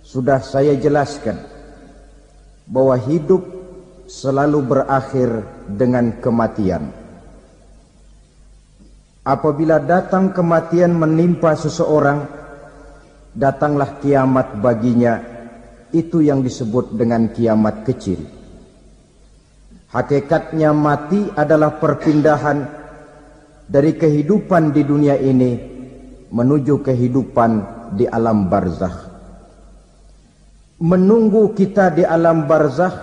sudah saya jelaskan bahwa hidup selalu berakhir dengan kematian. Apabila datang kematian menimpa seseorang, datanglah kiamat baginya. Itu yang disebut dengan kiamat kecil. Hakikatnya mati adalah perpindahan dari kehidupan di dunia ini menuju kehidupan di alam barzakh. Menunggu kita di alam barzakh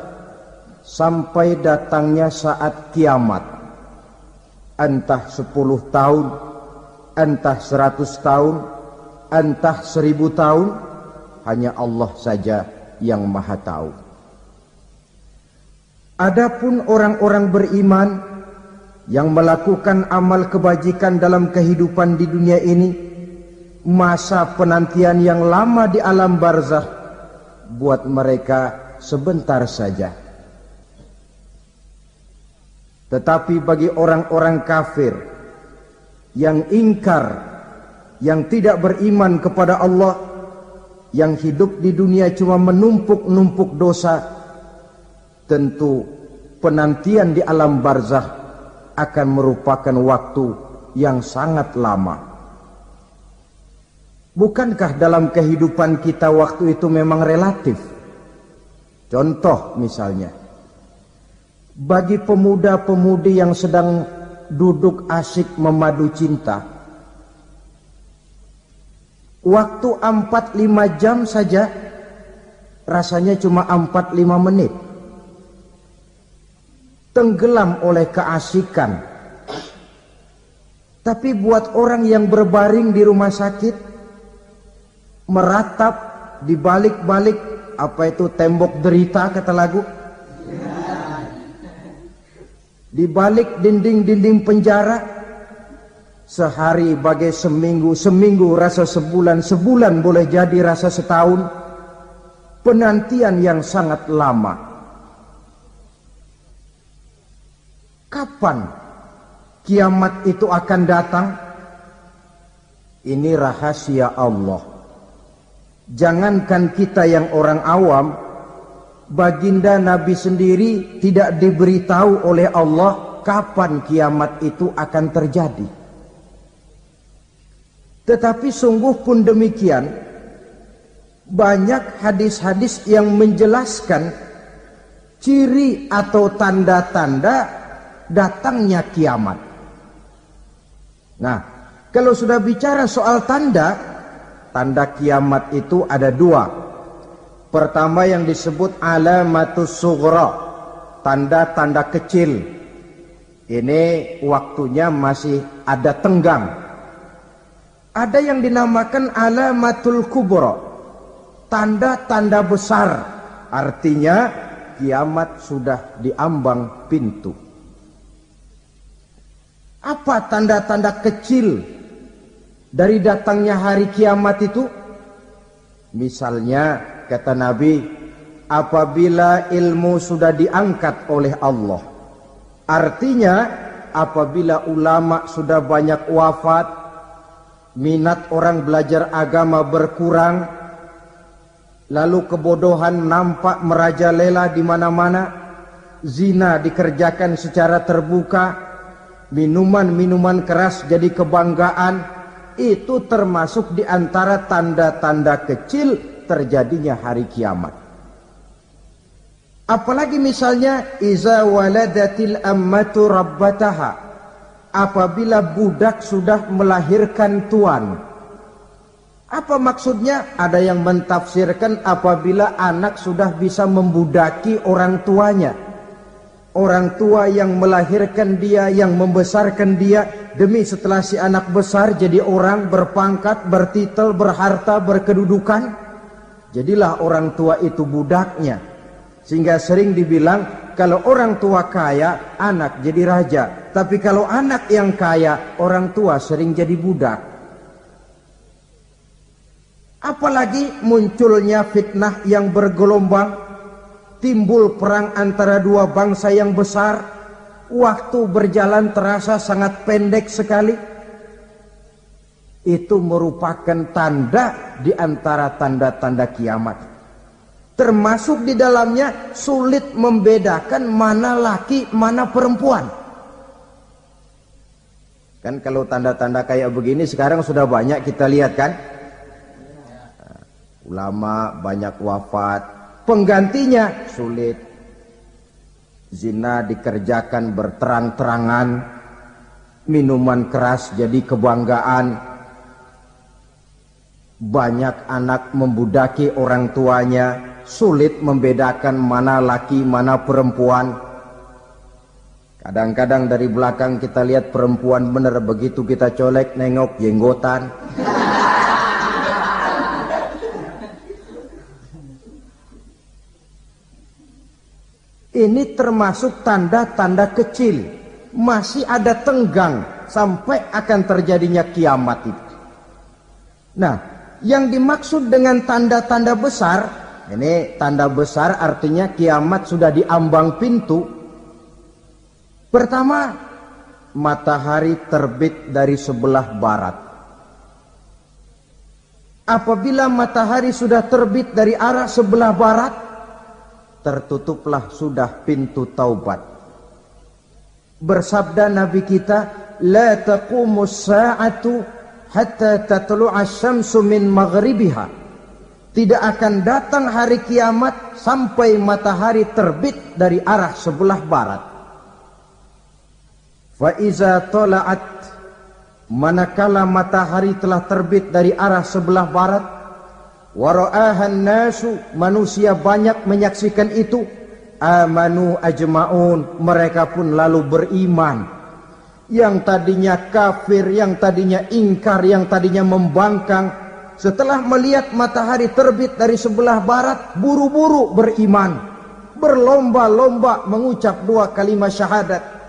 sampai datangnya saat kiamat. Entah 10 tahun, entah 100 tahun, entah 1000 tahun, hanya Allah saja yang maha tahu. Adapun orang-orang beriman yang melakukan amal kebajikan dalam kehidupan di dunia ini, masa penantian yang lama di alam barzakh buat mereka sebentar saja. Tetapi bagi orang-orang kafir yang ingkar, yang tidak beriman kepada Allah, yang hidup di dunia cuma menumpuk-numpuk dosa, tentu penantian di alam barzakh akan merupakan waktu yang sangat lama. Bukankah dalam kehidupan kita waktu itu memang relatif? Contoh misalnya, bagi pemuda-pemudi yang sedang duduk asyik memadu cinta, waktu 4-5 jam saja rasanya cuma 4-5 menit. Tenggelam oleh keasikan. Tapi buat orang yang berbaring di rumah sakit, meratap di balik-balik apa itu tembok derita kata lagu, di balik dinding-dinding penjara, sehari bagai seminggu, seminggu rasa sebulan, sebulan boleh jadi rasa setahun. Penantian yang sangat lama. Kapan kiamat itu akan datang? Ini rahasia Allah. Jangankan kita yang orang awam, baginda Nabi sendiri tidak diberitahu oleh Allah kapan kiamat itu akan terjadi. Tetapi sungguh pun demikian, banyak hadis-hadis yang menjelaskan ciri atau tanda-tanda datangnya kiamat. Nah, kalau sudah bicara soal tanda kiamat itu ada 2. Pertama yang disebut alamatus sughra, tanda-tanda kecil. Ini waktunya masih ada tenggang. Ada yang dinamakan alamatul kubra, tanda-tanda besar. Artinya kiamat sudah diambang pintu. Apa tanda-tanda kecil dari datangnya hari kiamat itu? Misalnya kata Nabi, apabila ilmu sudah diangkat oleh Allah. Artinya apabila ulama sudah banyak wafat, minat orang belajar agama berkurang, lalu kebodohan nampak merajalela di mana-mana, zina dikerjakan secara terbuka, minuman-minuman keras jadi kebanggaan. Itu termasuk di antara tanda-tanda kecil terjadinya hari kiamat. Apalagi misalnya iza waladatil ammatu rabbataha, apabila budak sudah melahirkan tuan. Apa maksudnya? Ada yang mentafsirkan apabila anak sudah bisa membudaki orang tuanya. Orang tua yang melahirkan dia, yang membesarkan dia, demi setelah si anak besar jadi orang berpangkat, bertitel, berharta, berkedudukan, jadilah orang tua itu budaknya. Sehingga sering dibilang kalau orang tua kaya, anak jadi raja. Tapi kalau anak yang kaya, orang tua sering jadi budak. Apalagi munculnya fitnah yang bergelombang, timbul perang antara dua bangsa yang besar, waktu berjalan terasa sangat pendek sekali. Itu merupakan tanda di antara tanda-tanda kiamat. Termasuk di dalamnya sulit membedakan mana laki, mana perempuan. Kan kalau tanda-tanda kayak begini sekarang sudah banyak kita lihat kan. Ulama banyak wafat, penggantinya sulit. Zina dikerjakan berterang-terangan, minuman keras jadi kebanggaan, banyak anak membudaki orang tuanya, sulit membedakan mana laki mana perempuan. Kadang-kadang dari belakang kita lihat perempuan bener, begitu kita colek nengok jenggotan. Ini termasuk tanda-tanda kecil, masih ada tenggang sampai akan terjadinya kiamat itu. Nah, yang dimaksud dengan tanda-tanda besar, ini tanda besar artinya kiamat sudah di ambang pintu. Pertama, matahari terbit dari sebelah barat. Apabila matahari sudah terbit dari arah sebelah barat, tertutuplah sudah pintu taubat. Bersabda Nabi kita, la taqumus sa'atu hatta tatlu'a syamsu min maghribiha. Tidak akan datang hari kiamat sampai matahari terbit dari arah sebelah barat. Fa iza tala'at, manakala matahari telah terbit dari arah sebelah barat, wara'ahan nasu, manusia banyak menyaksikan itu, amanu ajma'un, mereka pun lalu beriman. Yang tadinya kafir, yang tadinya ingkar, yang tadinya membangkang, setelah melihat matahari terbit dari sebelah barat, buru-buru beriman, berlomba-lomba mengucap 2 kalimat syahadat.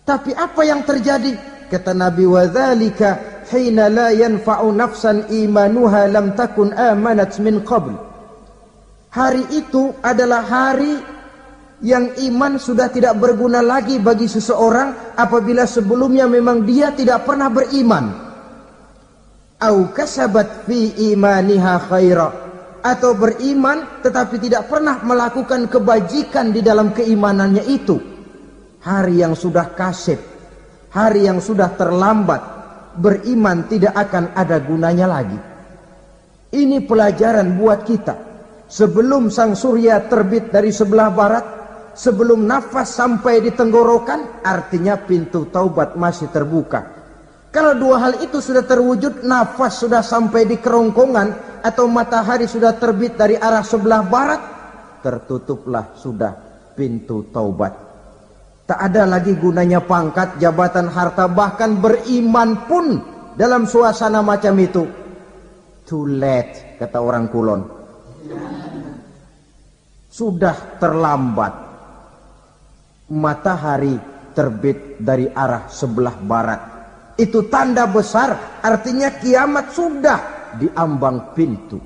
Tapi apa yang terjadi? Kata Nabi, wadzalika hina la yanfa'u nafsan imanuha lam takun amanat min qabl. Hari itu adalah hari yang iman sudah tidak berguna lagi bagi seseorang apabila sebelumnya memang dia tidak pernah beriman. Au kasabat fi imaniha khaira, atau beriman tetapi tidak pernah melakukan kebajikan di dalam keimanannya itu. Hari yang sudah kasib, hari yang sudah terlambat, beriman tidak akan ada gunanya lagi. Ini pelajaran buat kita. Sebelum sang surya terbit dari sebelah barat, sebelum nafas sampai di tenggorokan, artinya pintu taubat masih terbuka. Kalau 2 hal itu sudah terwujud, nafas sudah sampai di kerongkongan atau matahari sudah terbit dari arah sebelah barat, tertutuplah sudah pintu taubat. Tak ada lagi gunanya pangkat, jabatan, harta, bahkan beriman pun dalam suasana macam itu. Too late, kata orang Kulon. Sudah terlambat. Matahari terbit dari arah sebelah barat. Itu tanda besar, artinya kiamat sudah di ambang pintu.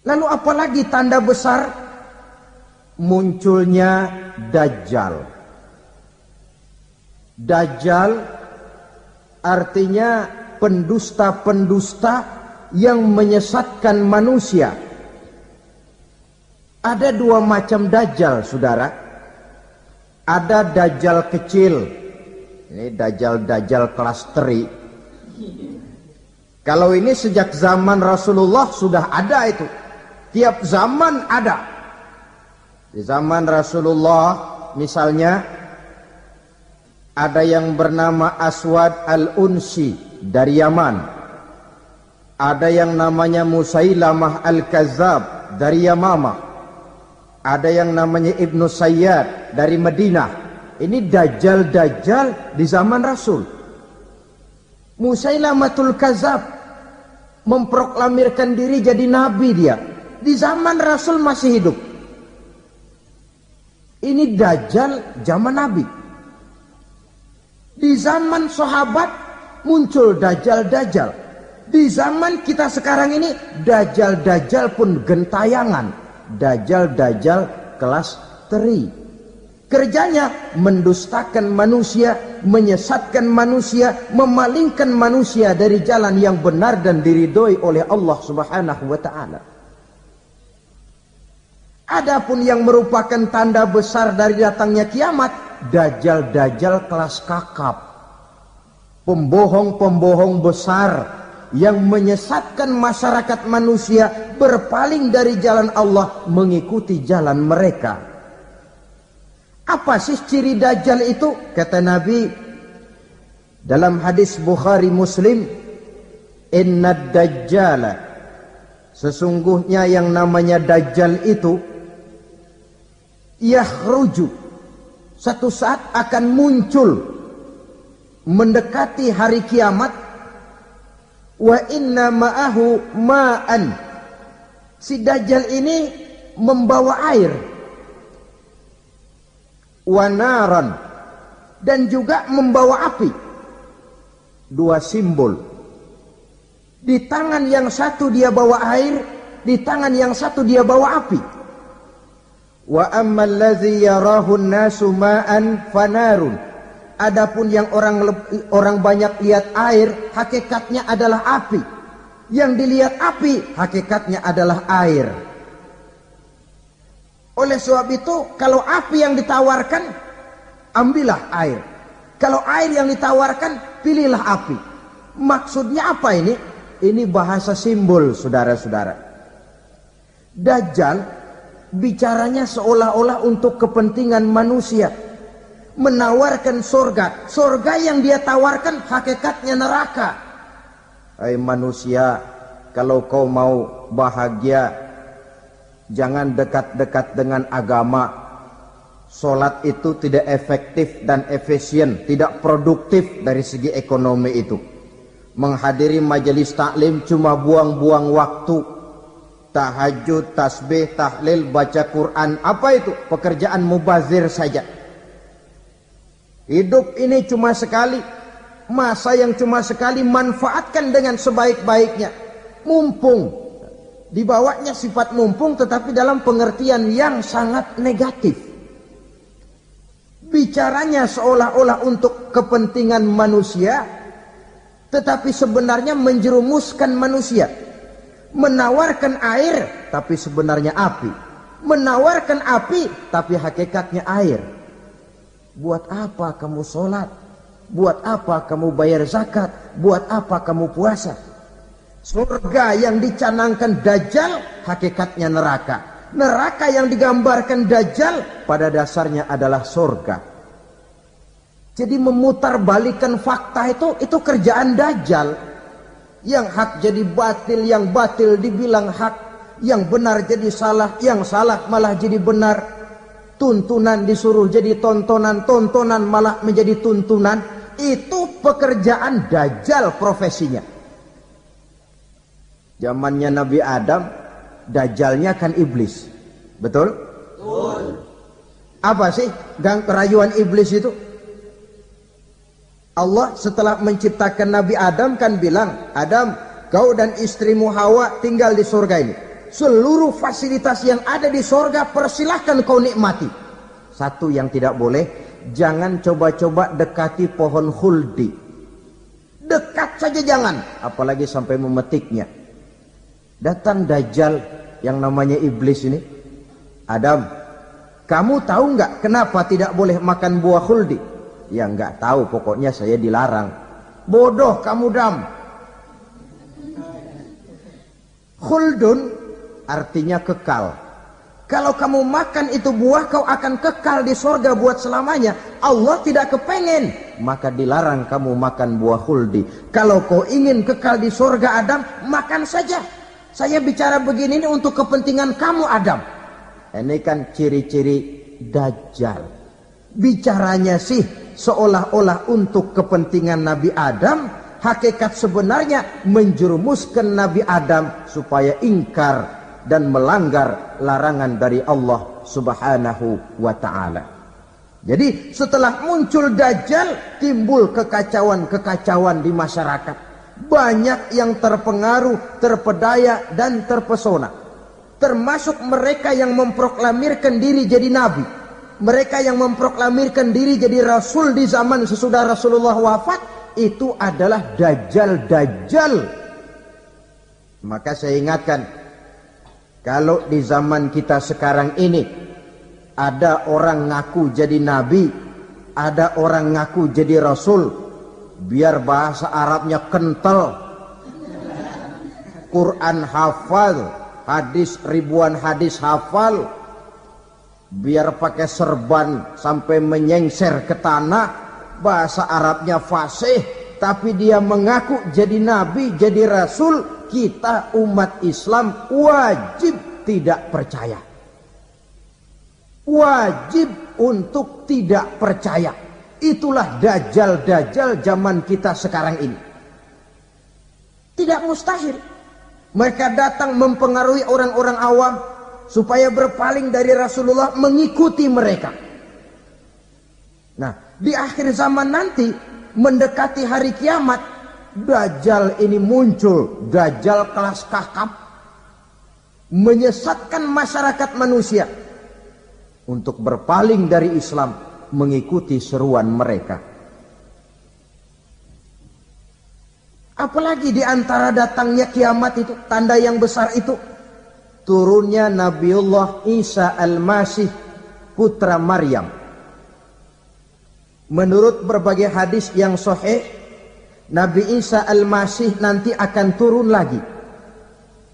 Lalu apalagi tanda besar? Munculnya Dajjal. Dajjal artinya pendusta-pendusta yang menyesatkan manusia. Ada 2 macam Dajjal, saudara. Ada Dajjal kecil. Ini Dajjal kelas teri. Kalau ini sejak zaman Rasulullah sudah ada itu. Tiap zaman ada. Di zaman Rasulullah misalnya ada yang bernama Aswad al-Unsi dari Yaman. Ada yang namanya Musailamah al-Kazzab dari Yamamah. Ada yang namanya Ibnu Sayyad dari Madinah. Ini Dajjal-Dajjal di zaman Rasul. Musailamatul Kazzab memproklamirkan diri jadi nabi dia. Di zaman Rasul masih hidup. Ini Dajjal zaman Nabi. Di zaman sahabat muncul Dajjal-Dajjal. Di zaman kita sekarang ini Dajjal-Dajjal pun gentayangan. Dajjal-Dajjal kelas teri. Kerjanya mendustakan manusia, menyesatkan manusia, memalingkan manusia dari jalan yang benar dan diridhoi oleh Allah Subhanahu wa taala. Adapun yang merupakan tanda besar dari datangnya kiamat, dajjal-dajjal kelas kakap. Pembohong-pembohong besar yang menyesatkan masyarakat manusia berpaling dari jalan Allah mengikuti jalan mereka. Apa sih ciri dajjal itu? Kata Nabi dalam hadis Bukhari Muslim, "Innad dajjala", sesungguhnya yang namanya dajjal itu yakhruju, satu saat akan muncul mendekati hari kiamat, wa inna ma'ahu ma'an, si dajjal ini membawa air, wanaran, dan juga membawa api. Dua simbol. Di tangan yang satu dia bawa air, di tangan yang satu dia bawa api. Wa ammal ladzi yarahu an-nasu ma'an fanarun. Adapun yang orang banyak lihat air, hakikatnya adalah api. Yang dilihat api, hakikatnya adalah air. Oleh sebab itu, kalau api yang ditawarkan, ambillah air. Kalau air yang ditawarkan, pilihlah api. Maksudnya apa ini? Ini bahasa simbol, saudara-saudara. Dajjal bicaranya seolah-olah untuk kepentingan manusia. Menawarkan surga. Surga yang dia tawarkan, hakikatnya neraka. Hai manusia, kalau kau mau bahagia, jangan dekat-dekat dengan agama. Solat itu tidak efektif dan efisien, tidak produktif dari segi ekonomi itu. Menghadiri majelis taklim cuma buang-buang waktu. Tahajud, tasbih, tahlil, baca Quran, apa itu? Pekerjaan mubazir saja. Hidup ini cuma sekali, masa yang cuma sekali, manfaatkan dengan sebaik-baiknya. Mumpung. Dibawanya sifat mumpung, tetapi dalam pengertian yang sangat negatif. Bicaranya seolah-olah untuk kepentingan manusia, tetapi sebenarnya menjerumuskan manusia. Menawarkan air, tapi sebenarnya api. Menawarkan api, tapi hakikatnya air. Buat apa kamu sholat? Buat apa kamu bayar zakat? Buat apa kamu puasa? Surga yang dicanangkan Dajjal, hakikatnya neraka. Neraka yang digambarkan Dajjal, pada dasarnya adalah surga. Jadi memutarbalikkan fakta itu kerjaan Dajjal. Yang hak jadi batil, yang batil dibilang hak, yang benar jadi salah, yang salah malah jadi benar. Tuntunan disuruh jadi tontonan, tontonan malah menjadi tuntunan. Itu pekerjaan Dajjal profesinya. Zamannya Nabi Adam, Dajjalnya kan iblis. Betul? Betul. Apa sih rayuan iblis itu? Allah setelah menciptakan Nabi Adam kan bilang, Adam, kau dan istrimu Hawa tinggal di surga ini. Seluruh fasilitas yang ada di surga persilahkan kau nikmati. Satu yang tidak boleh, jangan coba-coba dekati pohon khuldi. Dekat saja jangan, apalagi sampai memetiknya. Datang Dajjal yang namanya iblis ini. Adam, kamu tahu nggak kenapa tidak boleh makan buah khuldi? Ya nggak tahu, pokoknya saya dilarang. Bodoh kamu Dam. Khuldun artinya kekal. Kalau kamu makan itu buah, kau akan kekal di surga buat selamanya. Allah tidak kepengen, maka dilarang kamu makan buah khuldi. Kalau kau ingin kekal di surga Adam, makan saja. Saya bicara begini ini untuk kepentingan kamu Adam. Ini kan ciri-ciri Dajjal. Bicaranya sih seolah-olah untuk kepentingan Nabi Adam, hakikat sebenarnya menjerumuskan Nabi Adam supaya ingkar dan melanggar larangan dari Allah Subhanahu wa ta'ala. Jadi setelah muncul Dajjal, timbul kekacauan-kekacauan di masyarakat. Banyak yang terpengaruh, terpedaya dan terpesona. Termasuk mereka yang memproklamirkan diri jadi nabi. mereka yang memproklamirkan diri jadi rasul di zaman sesudah Rasulullah wafat, itu adalah dajjal-dajjal. Maka saya ingatkan, kalau di zaman kita sekarang ini ada orang ngaku jadi nabi, ada orang ngaku jadi rasul, biar bahasa Arabnya kental, Quran hafal, hadis ribuan hadis hafal, biar pakai serban sampai menyengser ke tanah, bahasa Arabnya fasih, tapi dia mengaku jadi nabi, jadi rasul, kita umat Islam wajib tidak percaya. Wajib untuk tidak percaya. Itulah dajjal-dajjal zaman kita sekarang ini. Tidak mustahil mereka datang mempengaruhi orang-orang awam supaya berpaling dari Rasulullah, mengikuti mereka. Nah, di akhir zaman nanti, mendekati hari kiamat, dajjal ini muncul, dajjal kelas kakap, menyesatkan masyarakat manusia untuk berpaling dari Islam, mengikuti seruan mereka. Apalagi di antara datangnya kiamat itu, tanda yang besar itu, turunnya Nabiullah Isa Al-Masih, putra Maryam. Menurut berbagai hadis yang sahih, Nabi Isa Al-Masih nanti akan turun lagi.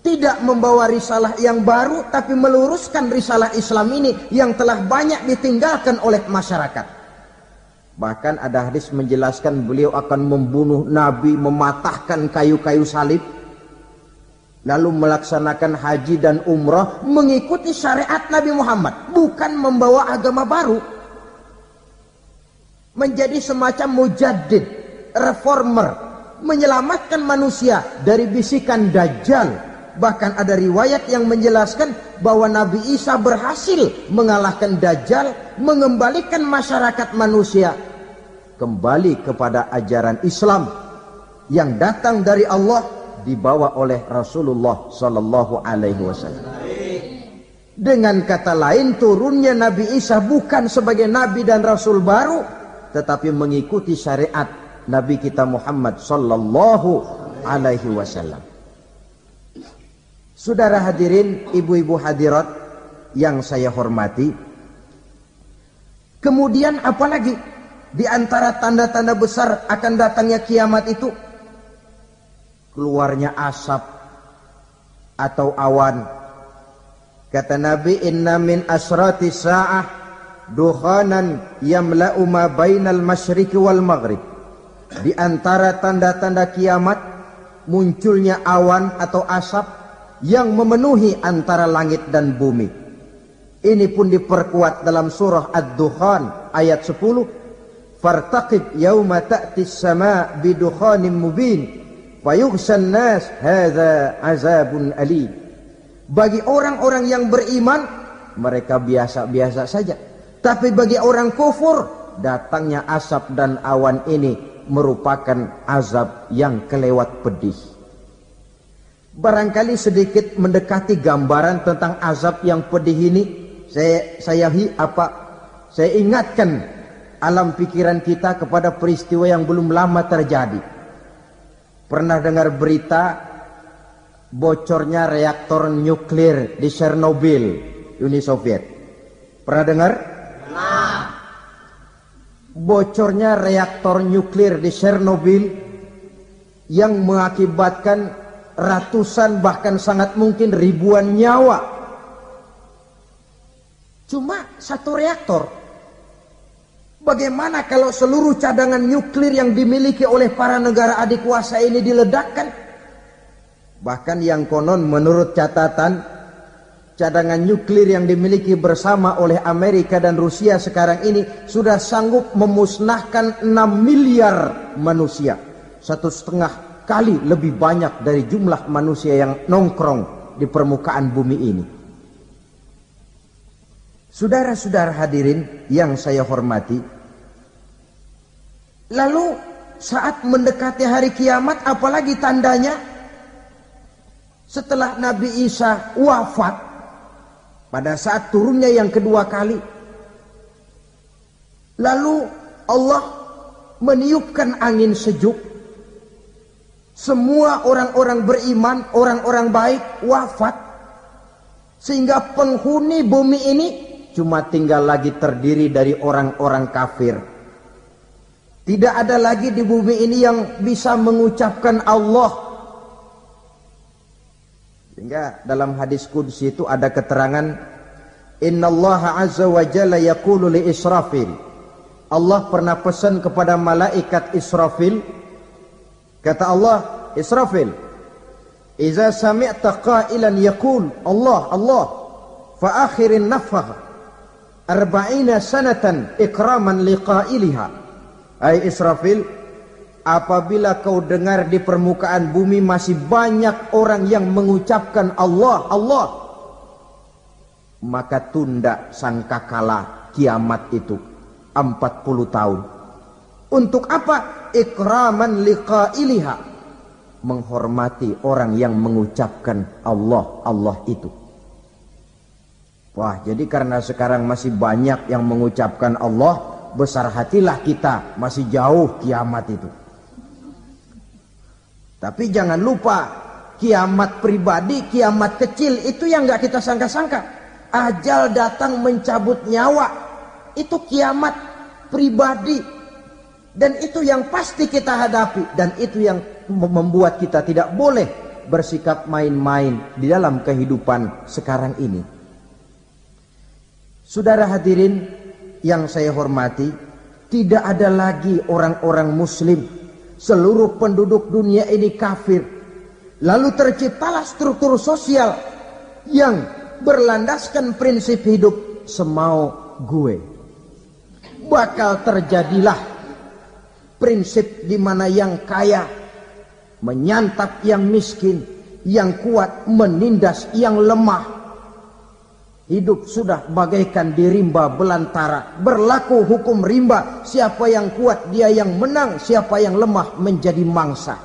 Tidak membawa risalah yang baru, tapi meluruskan risalah Islam ini yang telah banyak ditinggalkan oleh masyarakat. Bahkan ada hadis menjelaskan beliau akan membunuh Nabi, mematahkan kayu-kayu salib, lalu melaksanakan haji dan umrah mengikuti syariat Nabi Muhammad, bukan membawa agama baru. Menjadi semacam mujaddid, reformer, menyelamatkan manusia dari bisikan dajjal. Bahkan ada riwayat yang menjelaskan bahwa Nabi Isa berhasil mengalahkan dajjal, mengembalikan masyarakat manusia kembali kepada ajaran Islam yang datang dari Allah, dibawa oleh Rasulullah sallallahu alaihi wasallam. Dengan kata lain, turunnya Nabi Isa bukan sebagai nabi dan rasul baru, tetapi mengikuti syariat Nabi kita Muhammad sallallahu alaihi wasallam. Saudara hadirin, ibu-ibu hadirat yang saya hormati, kemudian apalagi di antara tanda-tanda besar akan datangnya kiamat itu? Keluarnya asap atau awan. Kata Nabi, inna min asrati sa'ah dukhanan yamla'u ma bainal masyriqi wal maghrib. Di antara tanda-tanda kiamat, munculnya awan atau asap yang memenuhi antara langit dan bumi. Ini pun diperkuat dalam surah Ad-Dukhan ayat 10. Fartaqib yauma ta'tis sama' bidukhanin mubin fayughshan nas hadza azabun alim. Bagi orang-orang yang beriman, mereka biasa-biasa saja. Tapi bagi orang kufur, datangnya asap dan awan ini merupakan azab yang kelewat pedih. Barangkali sedikit mendekati gambaran tentang azab yang pedih ini, saya ingatkan alam pikiran kita kepada peristiwa yang belum lama terjadi. Pernah dengar berita bocornya reaktor nuklir di Chernobyl, Uni Soviet? Pernah dengar? Nah. Bocornya reaktor nuklir di Chernobyl yang mengakibatkan ratusan bahkan sangat mungkin ribuan nyawa. Cuma satu reaktor. Bagaimana kalau seluruh cadangan nuklir yang dimiliki oleh para negara adik kuasa ini diledakkan? Bahkan yang konon menurut catatan, cadangan nuklir yang dimiliki bersama oleh Amerika dan Rusia sekarang ini sudah sanggup memusnahkan 6 miliar manusia. 1,5 kali lebih banyak dari jumlah manusia yang nongkrong di permukaan bumi ini. Saudara-saudara hadirin yang saya hormati, lalu saat mendekati hari kiamat, apalagi tandanya? Setelah Nabi Isa wafat, pada saat turunnya yang kedua kali, Lalu Allah meniupkan angin sejuk. Semua orang-orang beriman, orang-orang baik wafat. Sehingga penghuni bumi ini cuma tinggal lagi terdiri dari orang-orang kafir. Tidak ada lagi di bumi ini yang bisa mengucapkan Allah. Sehingga dalam hadis qudsi itu ada keterangan, Innallaha azza wa jalla yaqulu li Israfil. Allah pernah pesan kepada malaikat Israfil. Kata Allah, Israfil, Iza sami'ta qailan yaqul Allah, Allah, fa akhirin nafakh 40 sanatan ikraman liqailiha. Hai Israfil, apabila kau dengar di permukaan bumi masih banyak orang yang mengucapkan Allah, Allah, maka tunda sangkakala kiamat itu 40 tahun. Untuk apa? Ikraman liqailiha, menghormati orang yang mengucapkan Allah, Allah itu. Wah, jadi karena sekarang masih banyak yang mengucapkan Allah, besar hatilah kita, masih jauh kiamat itu. Tapi jangan lupa, kiamat pribadi, kiamat kecil itu yang gak kita sangka-sangka. Ajal datang mencabut nyawa, itu kiamat pribadi. Dan itu yang pasti kita hadapi. Dan itu yang membuat kita tidak boleh bersikap main-main di dalam kehidupan sekarang ini. Saudara hadirin yang saya hormati, tidak ada lagi orang-orang muslim. Seluruh penduduk dunia ini kafir. Lalu terciptalah struktur sosial yang berlandaskan prinsip hidup semau gue. Bakal terjadilah prinsip di mana yang kaya menyantap yang miskin, yang kuat menindas yang lemah. Hidup sudah bagaikan di rimba belantara. Berlaku hukum rimba. Siapa yang kuat dia yang menang, siapa yang lemah menjadi mangsa.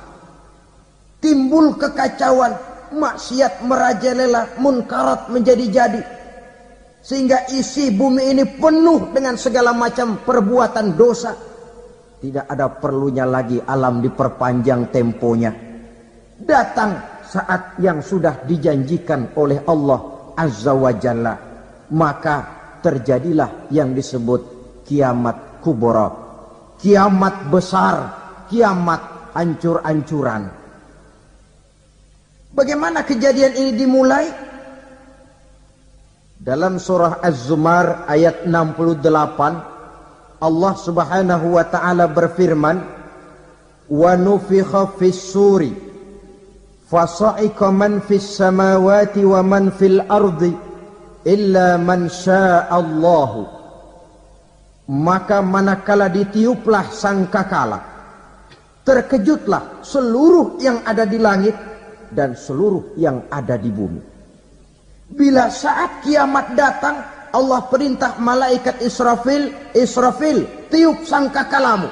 Timbul kekacauan, maksiat merajalela, munkarat menjadi-jadi. Sehingga isi bumi ini penuh dengan segala macam perbuatan dosa. Tidak ada perlunya lagi alam diperpanjang temponya. Datang saat yang sudah dijanjikan oleh Allah Azza wa Jalla, maka terjadilah yang disebut kiamat kubra, kiamat besar, kiamat hancur-hancuran. Bagaimana kejadian ini dimulai? Dalam surah Az-Zumar ayat 68, Allah Subhanahu wa taala berfirman, "Wa nufikha fis-suri fasa'iqa man fis samawati wa man fil ardi illa man sya'allahu." Maka manakala ditiuplah sangkakala, terkejutlah seluruh yang ada di langit dan seluruh yang ada di bumi. Bila saat kiamat datang, Allah perintah malaikat Israfil, Israfil, tiup sangkakalamu.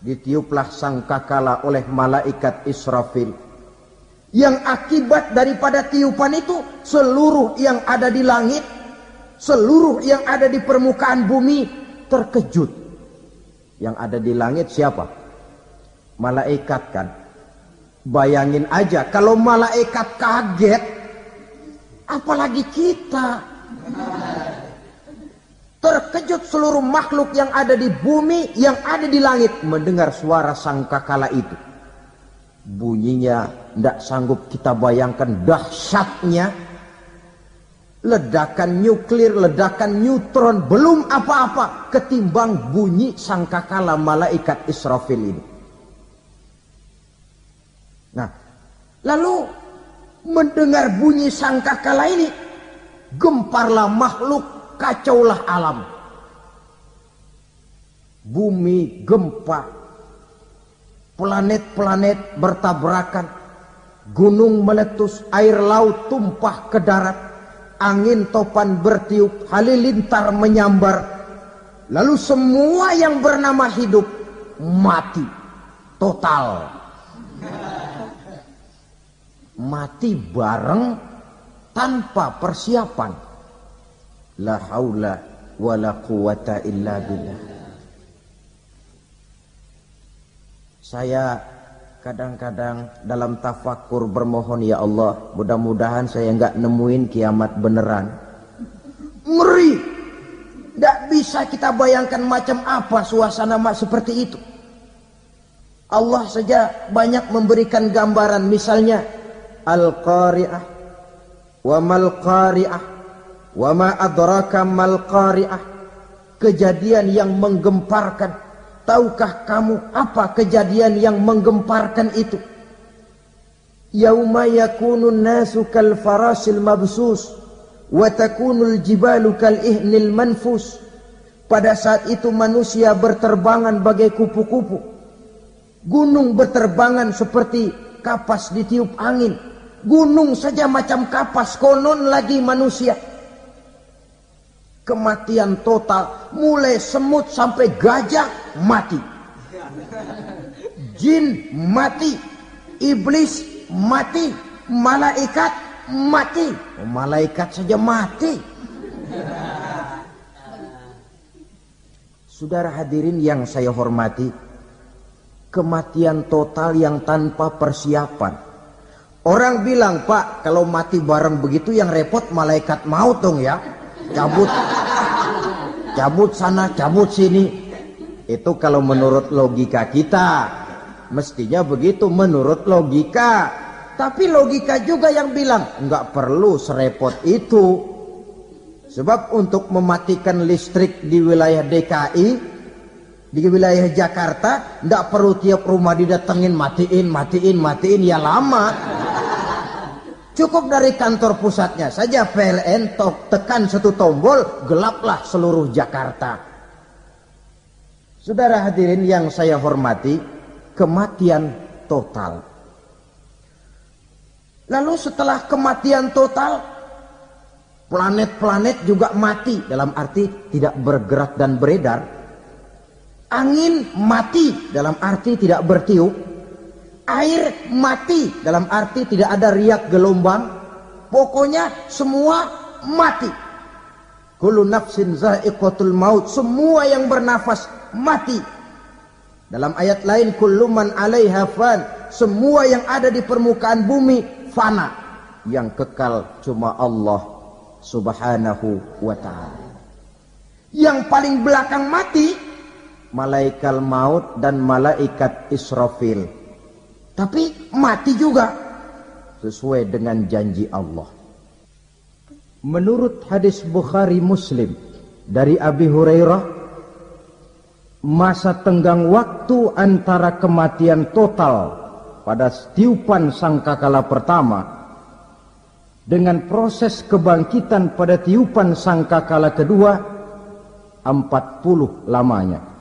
Ditiuplah sangkakala oleh malaikat Israfil. Yang akibat daripada tiupan itu, seluruh yang ada di langit, seluruh yang ada di permukaan bumi terkejut. Yang ada di langit siapa? Malaikat kan. Bayangin aja kalau malaikat kaget, apalagi kita. Terkejut seluruh makhluk yang ada di bumi, yang ada di langit mendengar suara sangkakala itu. Bunyinya tidak sanggup kita bayangkan dahsyatnya. Ledakan nuklir, ledakan neutron, belum apa-apa ketimbang bunyi sangkakala malaikat Israfil ini. Nah, lalu mendengar bunyi sangkakala ini, gemparlah makhluk, kacaulah alam. Bumi gempa, planet-planet bertabrakan, gunung meletus, air laut tumpah ke darat, angin topan bertiup, halilintar menyambar. Lalu semua yang bernama hidup mati total. Mati bareng tanpa persiapan. La haula wala quwwata illa billah. Saya kadang-kadang dalam tafakur bermohon, ya Allah, mudah-mudahan saya enggak nemuin kiamat beneran. Ngeri. Tidak bisa kita bayangkan macam apa suasana seperti itu. Allah saja banyak memberikan gambaran, misalnya Al-Qari'ah, wa mal qari'ah, wa ma adraka mal qari'ah. Kejadian yang menggemparkan. Tahukah kamu apa kejadian yang menggemparkan itu? Yauma yakunun nasu kal farasil mabsus wa takunul jibalu kal ihnil manfus. Pada saat itu manusia berterbangan bagai kupu-kupu. Gunung berterbangan seperti kapas ditiup angin. Gunung saja macam kapas, konon lagi manusia. Kematian total, mulai semut sampai gajah mati, jin mati, iblis mati, malaikat mati. Malaikat saja mati. Saudara hadirin yang saya hormati, kematian total yang tanpa persiapan. Orang bilang, Pak, kalau mati bareng begitu yang repot malaikat maut dong ya. Cabut sana, cabut sini. Itu kalau menurut logika kita. Mestinya begitu menurut logika. Tapi logika juga yang bilang nggak perlu serepot itu. Sebab untuk mematikan listrik di wilayah DKI, di wilayah Jakarta, nggak perlu tiap rumah didatengin matiin, ya lama. Cukup dari kantor pusatnya saja PLN tekan satu tombol, gelaplah seluruh Jakarta. Saudara hadirin yang saya hormati, kematian total. Lalu setelah kematian total, planet-planet juga mati, dalam arti tidak bergerak dan beredar. Angin mati, dalam arti tidak bertiup. Air mati, dalam arti tidak ada riak gelombang. Pokoknya semua mati. Kullu nafsin za'iqatul maut. Semua yang bernafas mati. Dalam ayat lain, kullu man 'alaiha fan. Semua yang ada di permukaan bumi fana. Yang kekal cuma Allah subhanahu wa ta'ala. Yang paling belakang mati, malaikat maut dan malaikat Israfil. Tapi mati juga sesuai dengan janji Allah. Menurut hadis Bukhari Muslim dari Abi Hurairah, masa tenggang waktu antara kematian total pada tiupan sangkakala pertama dengan proses kebangkitan pada tiupan sangkakala kedua 40 lamanya.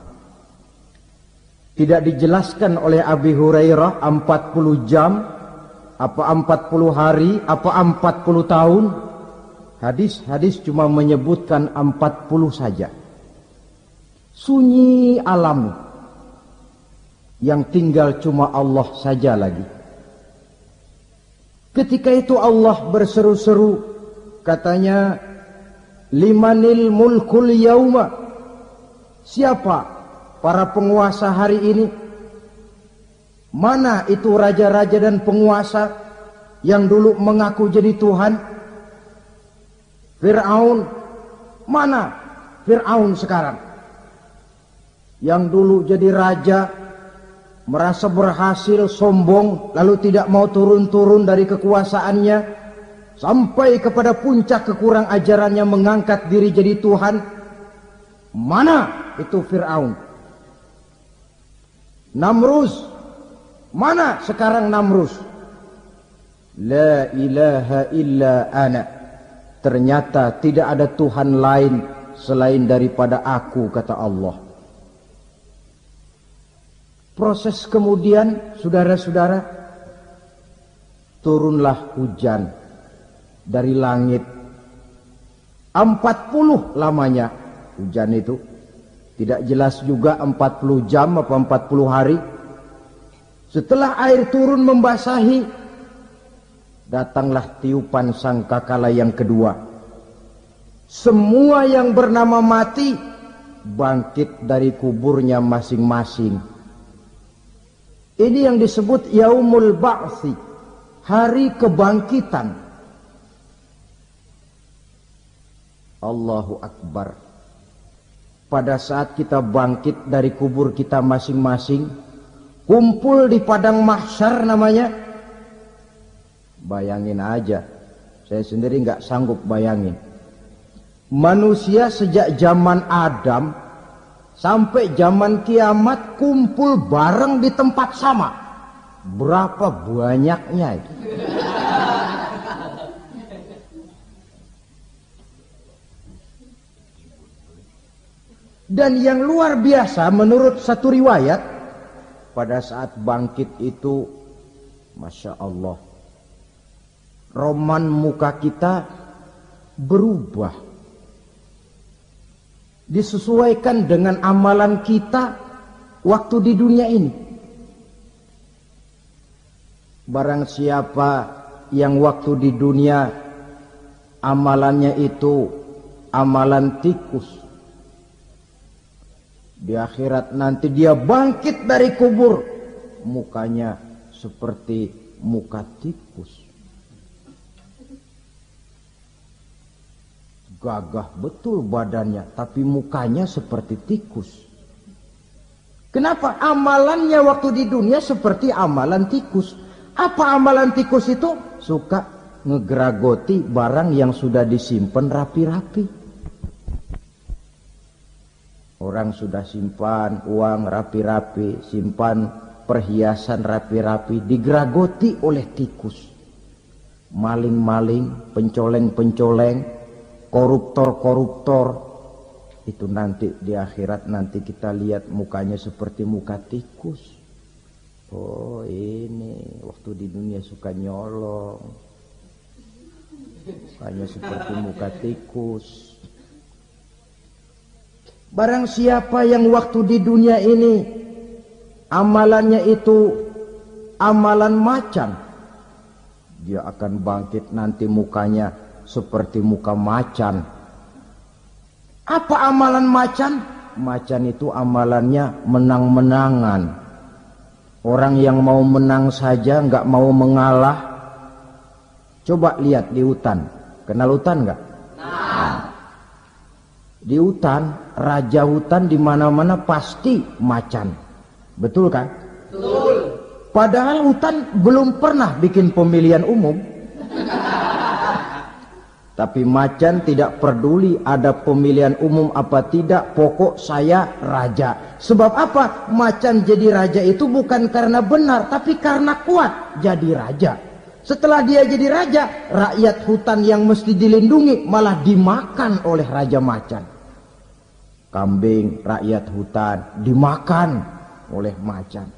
Tidak dijelaskan oleh Abi Hurairah 40 jam, apa 40 hari, apa 40 tahun. Hadis-hadis cuma menyebutkan 40 saja. Sunyi alam yang tinggal cuma Allah saja lagi. Ketika itu Allah berseru-seru, katanya, limanil mulkul yauma. Siapa para penguasa hari ini? Mana itu raja-raja dan penguasa yang dulu mengaku jadi Tuhan? Fir'aun. Mana Fir'aun sekarang? Yang dulu jadi raja, merasa berhasil, sombong, lalu tidak mau turun-turun dari kekuasaannya, sampai kepada puncak kekurang ajarannya mengangkat diri jadi Tuhan. Mana itu Fir'aun? Namrus. Mana sekarang Namrus? La ilaha illa ana. Ternyata tidak ada Tuhan lain selain daripada aku, kata Allah. Proses kemudian, saudara-saudara, turunlah hujan dari langit. 40 lamanya hujan itu. Tidak jelas juga 40 jam apa 40 hari. Setelah air turun membasahi, datanglah tiupan sangkakala yang kedua. Semua yang bernama mati bangkit dari kuburnya masing-masing. Ini yang disebut yaumul ba'tsi, hari kebangkitan. Allahu Akbar. Pada saat kita bangkit dari kubur kita masing-masing, kumpul di padang mahsyar namanya. Bayangin aja, saya sendiri nggak sanggup bayangin. Manusia sejak zaman Adam sampai zaman kiamat kumpul bareng di tempat sama. Berapa banyaknya itu? Dan yang luar biasa menurut satu riwayat, pada saat bangkit itu, Masya Allah, roman muka kita berubah. Disesuaikan dengan amalan kita waktu di dunia ini. Barang siapa yang waktu di dunia amalannya itu amalan tikus, di akhirat nanti dia bangkit dari kubur, mukanya seperti muka tikus. Gagah betul badannya, tapi mukanya seperti tikus. Kenapa? Amalannya waktu di dunia seperti amalan tikus. Apa amalan tikus itu? Suka ngegeragoti barang yang sudah disimpan rapi-rapi. Orang sudah simpan uang rapi-rapi, simpan perhiasan rapi-rapi, digeragoti oleh tikus. Maling-maling, pencoleng-pencoleng, koruptor-koruptor, itu nanti di akhirat nanti kita lihat mukanya seperti muka tikus. Oh, ini waktu di dunia suka nyolong, mukanya seperti muka tikus. Barang siapa yang waktu di dunia ini amalannya itu amalan macan, dia akan bangkit nanti mukanya seperti muka macan. Apa amalan macan? Macan itu amalannya menang-menangan. Orang yang mau menang saja nggak mau mengalah. Coba lihat di hutan. Kenal hutan nggak? Nah, di hutan, raja hutan di mana-mana pasti macan. Betul kan? Betul. Padahal hutan belum pernah bikin pemilihan umum. Tapi macan tidak peduli ada pemilihan umum apa tidak, pokok saya raja. Sebab apa? Macan jadi raja itu bukan karena benar, tapi karena kuat jadi raja. Setelah dia jadi raja, rakyat hutan yang mesti dilindungi malah dimakan oleh raja macan. Kambing rakyat hutan dimakan oleh macan.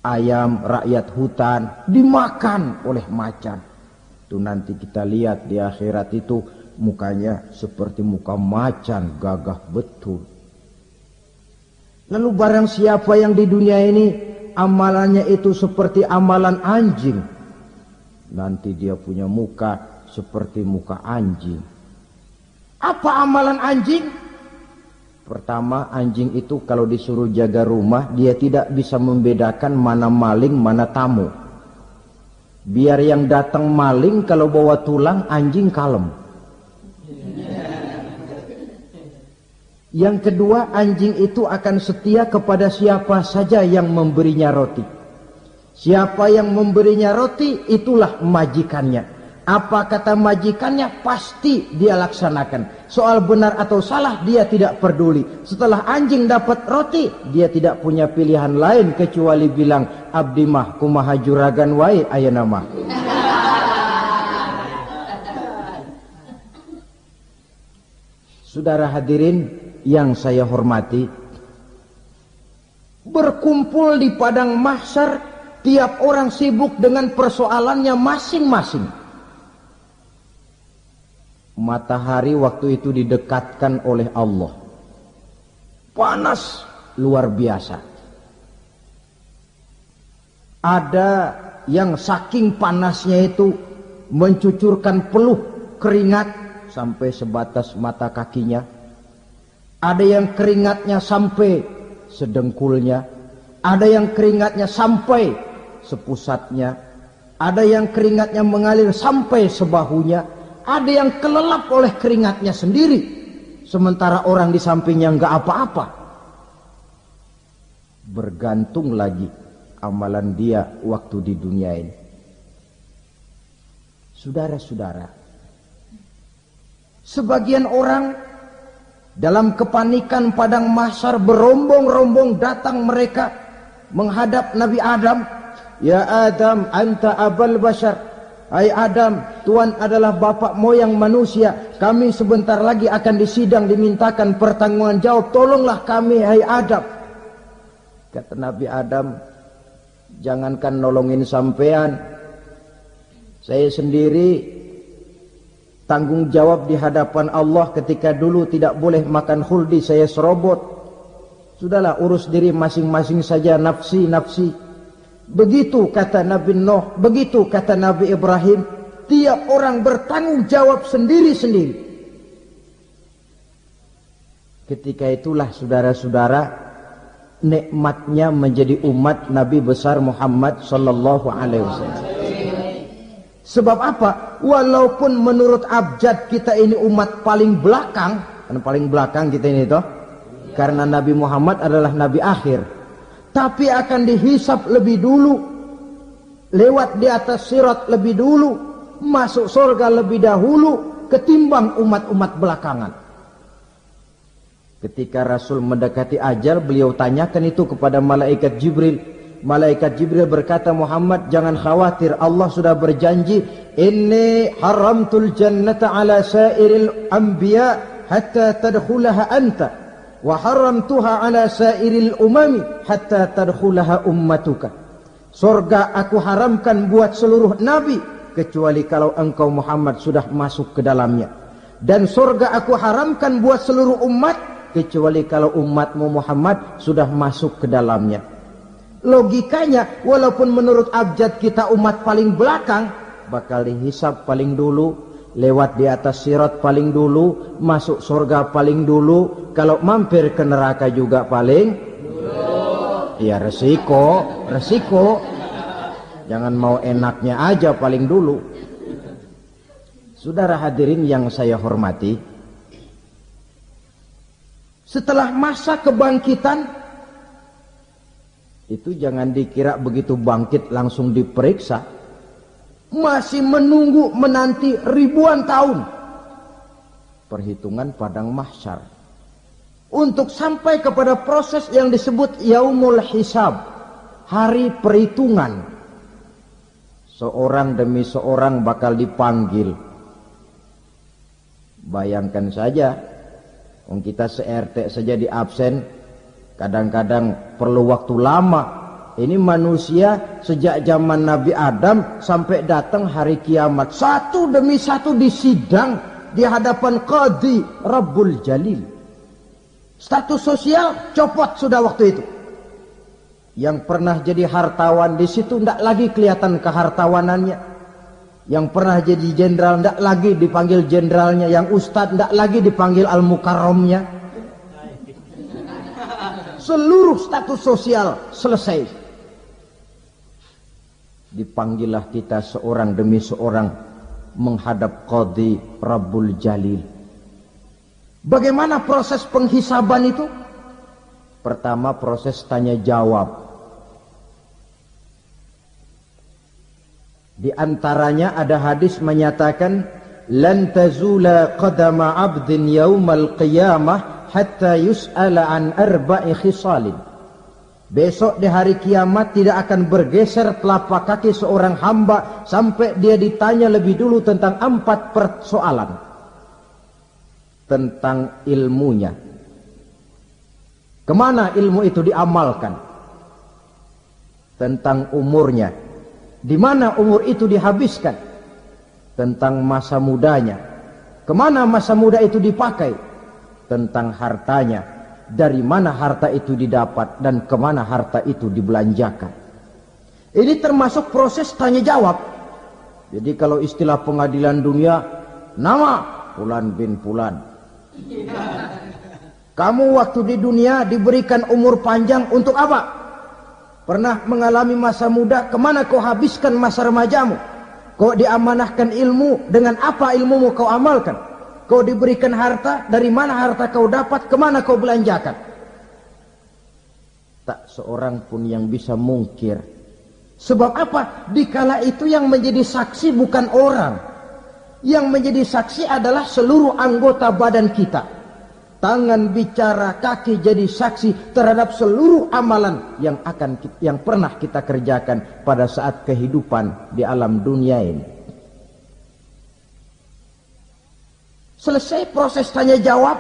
Ayam rakyat hutan dimakan oleh macan. Itu nanti kita lihat di akhirat itu mukanya seperti muka macan, gagah betul. Lalu barang siapa yang di dunia ini amalannya itu seperti amalan anjing, nanti dia punya muka seperti muka anjing. Apa amalan anjing? Pertama, anjing itu kalau disuruh jaga rumah, dia tidak bisa membedakan mana maling, mana tamu. Biar yang datang maling kalau bawa tulang, anjing kalem. Yang kedua, anjing itu akan setia kepada siapa saja yang memberinya roti. Siapa yang memberinya roti, itulah majikannya. Apa kata majikannya, pasti dia laksanakan. Soal benar atau salah, dia tidak peduli. Setelah anjing dapat roti, dia tidak punya pilihan lain kecuali bilang, abdi mah kumaha juragan wae ayeuna mah. Saudara hadirin yang saya hormati, berkumpul di padang mahsyar, tiap orang sibuk dengan persoalannya masing-masing. Matahari waktu itu didekatkan oleh Allah. Panas luar biasa. Ada yang saking panasnya itu mencucurkan peluh keringat sampai sebatas mata kakinya, ada yang keringatnya sampai sedengkulnya, ada yang keringatnya sampai sepusatnya, ada yang keringatnya mengalir sampai sebahunya, ada yang kelelap oleh keringatnya sendiri, sementara orang di sampingnya nggak apa-apa. Bergantung lagi amalan dia waktu di dunia ini. Saudara-saudara, sebagian orang dalam kepanikan padang mahsyar berombong-rombong datang mereka menghadap Nabi Adam. Ya Adam, anta abal bashar. Hai Adam, Tuhan adalah bapak moyang manusia. Kami sebentar lagi akan disidang, dimintakan pertanggungan jawab. Tolonglah kami, hai Adam. Kata Nabi Adam, jangankan nolongin sampean, saya sendiri tanggung jawab di hadapan Allah ketika dulu tidak boleh makan khuldi, saya serobot. Sudahlah, urus diri masing-masing saja, nafsi. Begitu kata Nabi Nuh, begitu kata Nabi Ibrahim. Tiap orang bertanggung jawab sendiri-sendiri. Ketika itulah saudara-saudara, nikmatnya menjadi umat Nabi besar Muhammad sallallahu alaihi wasallam. Sebab apa? Walaupun menurut abjad kita ini umat paling belakang, kan paling belakang kita ini toh, karena Nabi Muhammad adalah Nabi akhir, tapi akan dihisap lebih dulu, lewat di atas sirat lebih dulu, masuk surga lebih dahulu ketimbang umat-umat belakangan. Ketika Rasul mendekati ajal, beliau tanyakan itu kepada malaikat Jibril. Malaikat Jibril berkata, Muhammad jangan khawatir, Allah sudah berjanji, inni haramtul jannata ala sairil anbiya hatta tadkhulaha anta, wa haramtuha ala sairil umami hatta tadkhulaha ummatuka. Surga aku haramkan buat seluruh nabi kecuali kalau engkau Muhammad sudah masuk ke dalamnya, dan surga aku haramkan buat seluruh umat kecuali kalau umatmu Muhammad sudah masuk ke dalamnya. Logikanya, walaupun menurut abjad kita umat paling belakang, bakal dihisap paling dulu, lewat di atas sirat paling dulu, masuk surga paling dulu, kalau mampir ke neraka juga paling dulu. Ya resiko. Jangan mau enaknya aja paling dulu. Saudara hadirin yang saya hormati, setelah masa kebangkitan itu jangan dikira begitu bangkit langsung diperiksa, masih menunggu menanti ribuan tahun perhitungan padang mahsyar untuk sampai kepada proses yang disebut yaumul hisab, hari perhitungan. Seorang demi seorang bakal dipanggil. Bayangkan saja, kita se-RT saja di absen, kadang-kadang perlu waktu lama. Ini manusia sejak zaman Nabi Adam sampai datang hari kiamat, satu demi satu disidang di hadapan Qadhi Rabbul Jalil. Status sosial copot sudah waktu itu. Yang pernah jadi hartawan di situ tidak lagi kelihatan kehartawanannya. Yang pernah jadi jenderal tidak lagi dipanggil jenderalnya, yang ustadz tidak lagi dipanggil al-mukarramnya. Seluruh status sosial selesai. Dipanggillah kita seorang demi seorang menghadap Qadhi Rabbul Jalil. Bagaimana proses penghisaban itu? Pertama, proses tanya jawab. Di antaranya ada hadis menyatakan, lan tazula qadama 'abdin yaumal qiyamah hatta yus'ala an arba'i khisalin. Besok di hari kiamat tidak akan bergeser telapak kaki seorang hamba sampai dia ditanya lebih dulu tentang 4 persoalan. Tentang ilmunya. Kemana ilmu itu diamalkan? Tentang umurnya. Di mana umur itu dihabiskan? Tentang masa mudanya. Kemana masa muda itu dipakai? Tentang hartanya. Dari mana harta itu didapat dan kemana harta itu dibelanjakan. Ini termasuk proses tanya jawab. Jadi kalau istilah pengadilan dunia, nama Fulan bin Fulan. Kamu waktu di dunia diberikan umur panjang untuk apa? Pernah mengalami masa muda, kemana kau habiskan masa remajamu? Kau diamanahkan ilmu, dengan apa ilmumu kau amalkan? Kau diberikan harta, dari mana harta kau dapat, kemana kau belanjakan? Tak seorang pun yang bisa mungkir. Sebab apa? Dikala itu yang menjadi saksi bukan orang. Yang menjadi saksi adalah seluruh anggota badan kita. Tangan bicara, kaki jadi saksi terhadap seluruh amalan yang pernah kita kerjakan pada saat kehidupan di alam dunia ini. Selesai proses tanya jawab,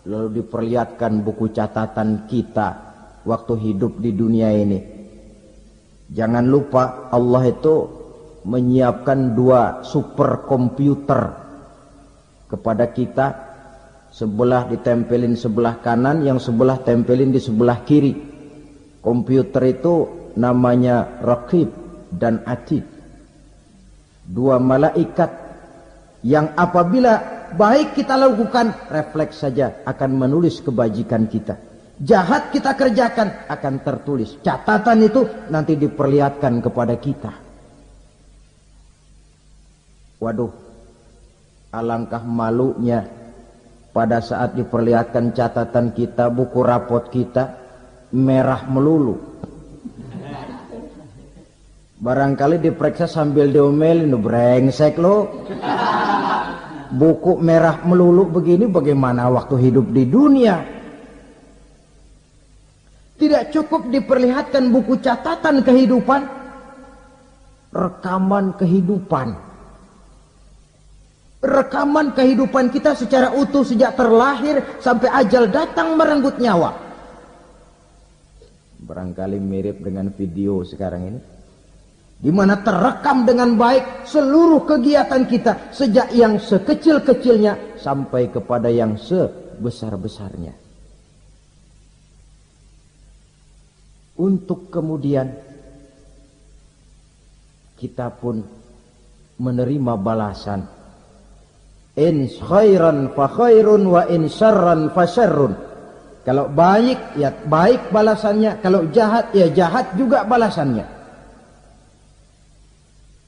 lalu diperlihatkan buku catatan kita waktu hidup di dunia ini. Jangan lupa Allah itu menyiapkan 2 superkomputer kepada kita. Sebelah ditempelin sebelah kanan, yang sebelah tempelin di sebelah kiri. Komputer itu namanya Raqib dan Atid. 2 malaikat yang apabila baik kita lakukan, refleks saja akan menulis kebajikan kita. Jahat kita kerjakan akan tertulis. Catatan itu nanti diperlihatkan kepada kita. Waduh, alangkah malunya pada saat diperlihatkan catatan kita, buku rapot kita merah melulu. Barangkali diperiksa sambil diomelin, brengsek lo. Buku merah melulu begini, bagaimana waktu hidup di dunia? Tidak cukup diperlihatkan buku catatan kehidupan, rekaman kehidupan. Rekaman kehidupan kita secara utuh sejak terlahir sampai ajal datang merenggut nyawa. Barangkali mirip dengan video sekarang ini, di mana terekam dengan baik seluruh kegiatan kita sejak yang sekecil-kecilnya sampai kepada yang sebesar-besarnya. Untuk kemudian kita pun menerima balasan. In khairan fa khairun wa in syarran fa syarrun. Kalau baik ya baik balasannya, kalau jahat ya jahat juga balasannya.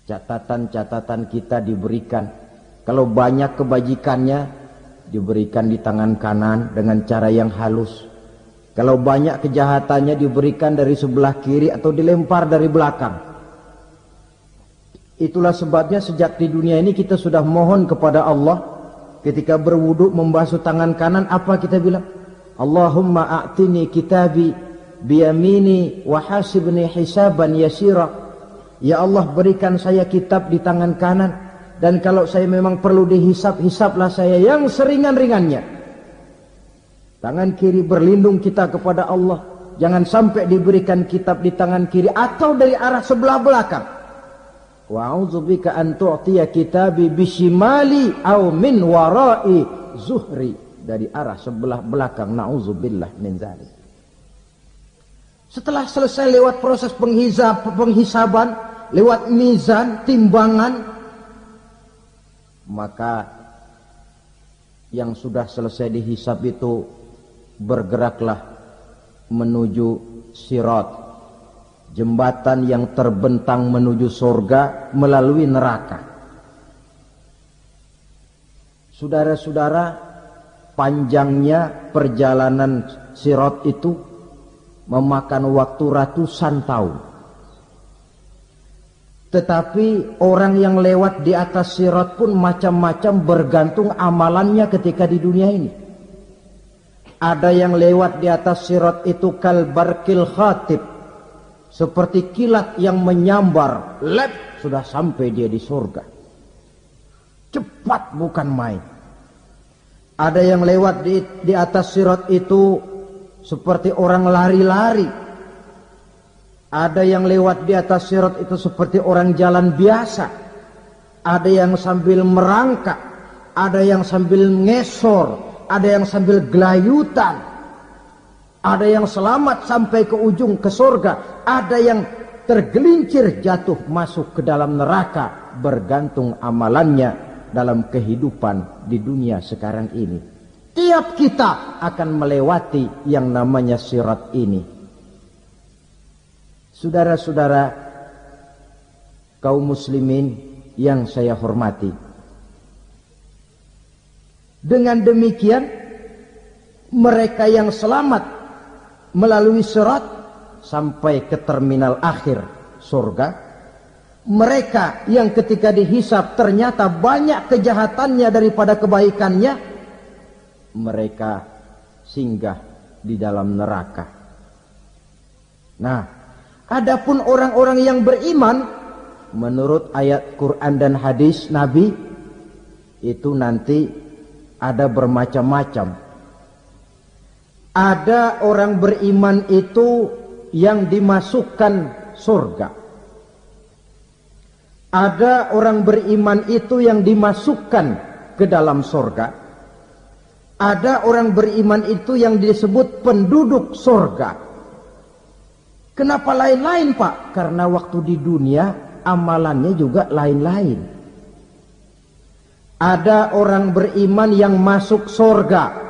Catatan-catatan kita diberikan. Kalau banyak kebajikannya diberikan di tangan kanan dengan cara yang halus. Kalau banyak kejahatannya diberikan dari sebelah kiri atau dilempar dari belakang. Itulah sebabnya sejak di dunia ini kita sudah mohon kepada Allah. Ketika berwudu membasuh tangan kanan, apa kita bilang? Allahumma a'tini kitabi biyamini wa hasibni hisaban yasira. Ya Allah, berikan saya kitab di tangan kanan, dan kalau saya memang perlu dihisap, hisaplah saya yang seringan-ringannya. Tangan kiri berlindung kita kepada Allah. Jangan sampai diberikan kitab di tangan kiri atau dari arah sebelah belakang. Wa a'udzubika an tu'tiya kitabi bishimali aw min wara'i zuhri, dari arah sebelah belakang. Na'udzubillah min dzalik. Setelah selesai lewat proses penghisaban, lewat mizan, timbangan, maka yang sudah selesai dihisab itu bergeraklah menuju sirat, jembatan yang terbentang menuju surga melalui neraka. Saudara-saudara, panjangnya perjalanan sirat itu memakan waktu ratusan tahun. Tetapi orang yang lewat di atas sirat pun macam-macam, bergantung amalannya ketika di dunia ini. Ada yang lewat di atas sirat itu kalbarkil khatib, seperti kilat yang menyambar, lep, sudah sampai dia di surga. Cepat bukan main. Ada yang lewat di atas sirat itu seperti orang lari-lari. Ada yang lewat di atas sirat itu seperti orang jalan biasa. Ada yang sambil merangkak, ada yang sambil ngesor, ada yang sambil gelayutan, ada yang selamat sampai ke ujung ke surga, ada yang tergelincir jatuh masuk ke dalam neraka, bergantung amalannya dalam kehidupan di dunia sekarang ini. Tiap kita akan melewati yang namanya sirat ini. Saudara-saudara kaum muslimin yang saya hormati, dengan demikian mereka yang selamat melalui sirat sampai ke terminal akhir surga, mereka yang ketika dihisab ternyata banyak kejahatannya daripada kebaikannya, mereka singgah di dalam neraka. Nah, adapun orang-orang yang beriman menurut ayat Quran dan hadis Nabi itu nanti ada bermacam-macam. Ada orang beriman itu yang dimasukkan surga. Ada orang beriman itu yang dimasukkan ke dalam surga. Ada orang beriman itu yang disebut penduduk surga. Kenapa lain-lain, Pak? Karena waktu di dunia amalannya juga lain-lain. Ada orang beriman yang masuk surga.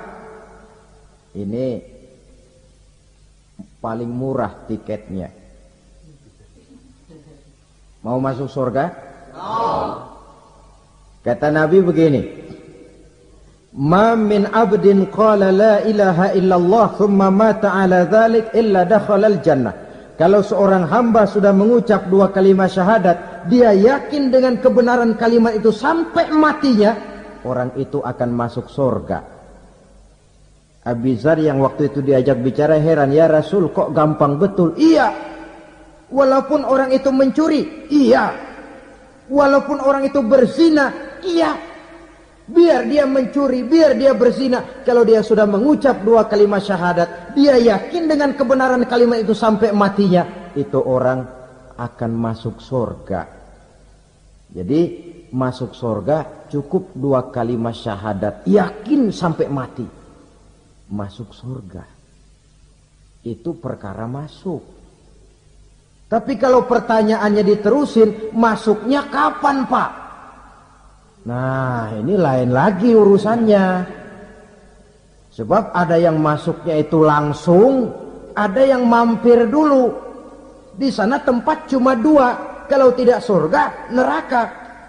Ini paling murah tiketnya. Mau masuk surga? Kata Nabi begini, ma min abdin qala la ilaha illallah thumma mata ala dhalik illa dakhala al-jannah. Kalau seorang hamba sudah mengucap dua kalimat syahadat, dia yakin dengan kebenaran kalimat itu sampai matinya, orang itu akan masuk surga. Abi Dzar yang waktu itu diajak bicara heran, ya Rasul kok gampang betul? Iya. Walaupun orang itu mencuri, iya. Walaupun orang itu berzina, iya. Biar dia mencuri, biar dia berzina, kalau dia sudah mengucap dua kalimat syahadat, dia yakin dengan kebenaran kalimat itu sampai matinya, itu orang akan masuk surga. Jadi masuk surga cukup dua kalimat syahadat, yakin sampai mati, masuk surga. Itu perkara masuk. Tapi kalau pertanyaannya diterusin, masuknya kapan, Pak? Nah, ini lain lagi urusannya. Sebab ada yang masuknya itu langsung, ada yang mampir dulu. Di sana tempat cuma dua, kalau tidak surga, neraka.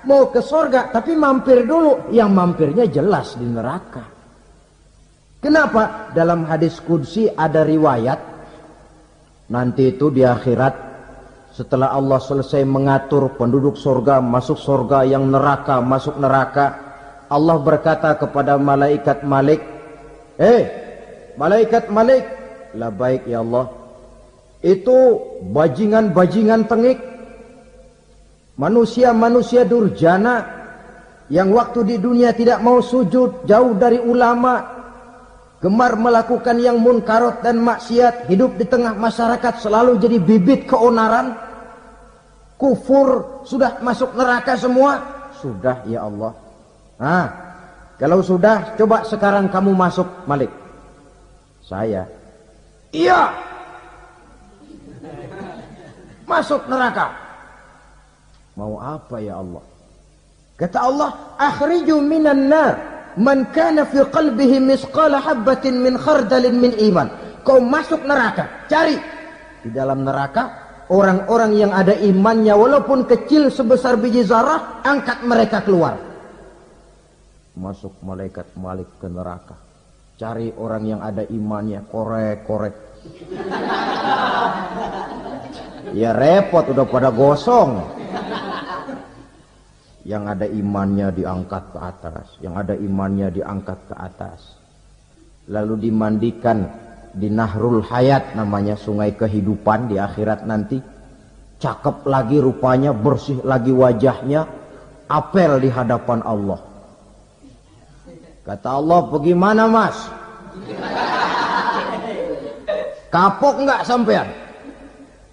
Mau ke surga tapi mampir dulu, yang mampirnya jelas di neraka. Kenapa? Dalam hadis qudsi ada riwayat, nanti itu di akhirat, setelah Allah selesai mengatur penduduk surga, masuk surga, yang neraka, masuk neraka, Allah berkata kepada malaikat Malik, malaikat Malik, labaik ya Allah, itu bajingan-bajingan tengik, manusia-manusia durjana, yang waktu di dunia tidak mau sujud, jauh dari ulama, gemar melakukan yang munkarat dan maksiat, hidup di tengah masyarakat selalu jadi bibit keonaran, kufur, sudah masuk neraka semua. Sudah ya Allah. Nah, kalau sudah, coba sekarang kamu masuk, Malik. Saya, iya, masuk neraka. Mau apa ya Allah? Kata Allah, akhriju minan nar man kana fi qalbihi misqala habbatin min khardalin min iman. Kau masuk neraka, cari di dalam neraka orang-orang yang ada imannya walaupun kecil sebesar biji zarah, angkat mereka keluar. Masuk malaikat Malik ke neraka, cari orang yang ada imannya, korek-korek. Ya repot, udah pada gosong. Yang ada imannya diangkat ke atas, yang ada imannya diangkat ke atas, lalu dimandikan di Nahrul Hayat, namanya sungai kehidupan di akhirat nanti. Cakep lagi rupanya, bersih lagi wajahnya, apel di hadapan Allah. Kata Allah, bagaimana mas? Kapok nggak sampean?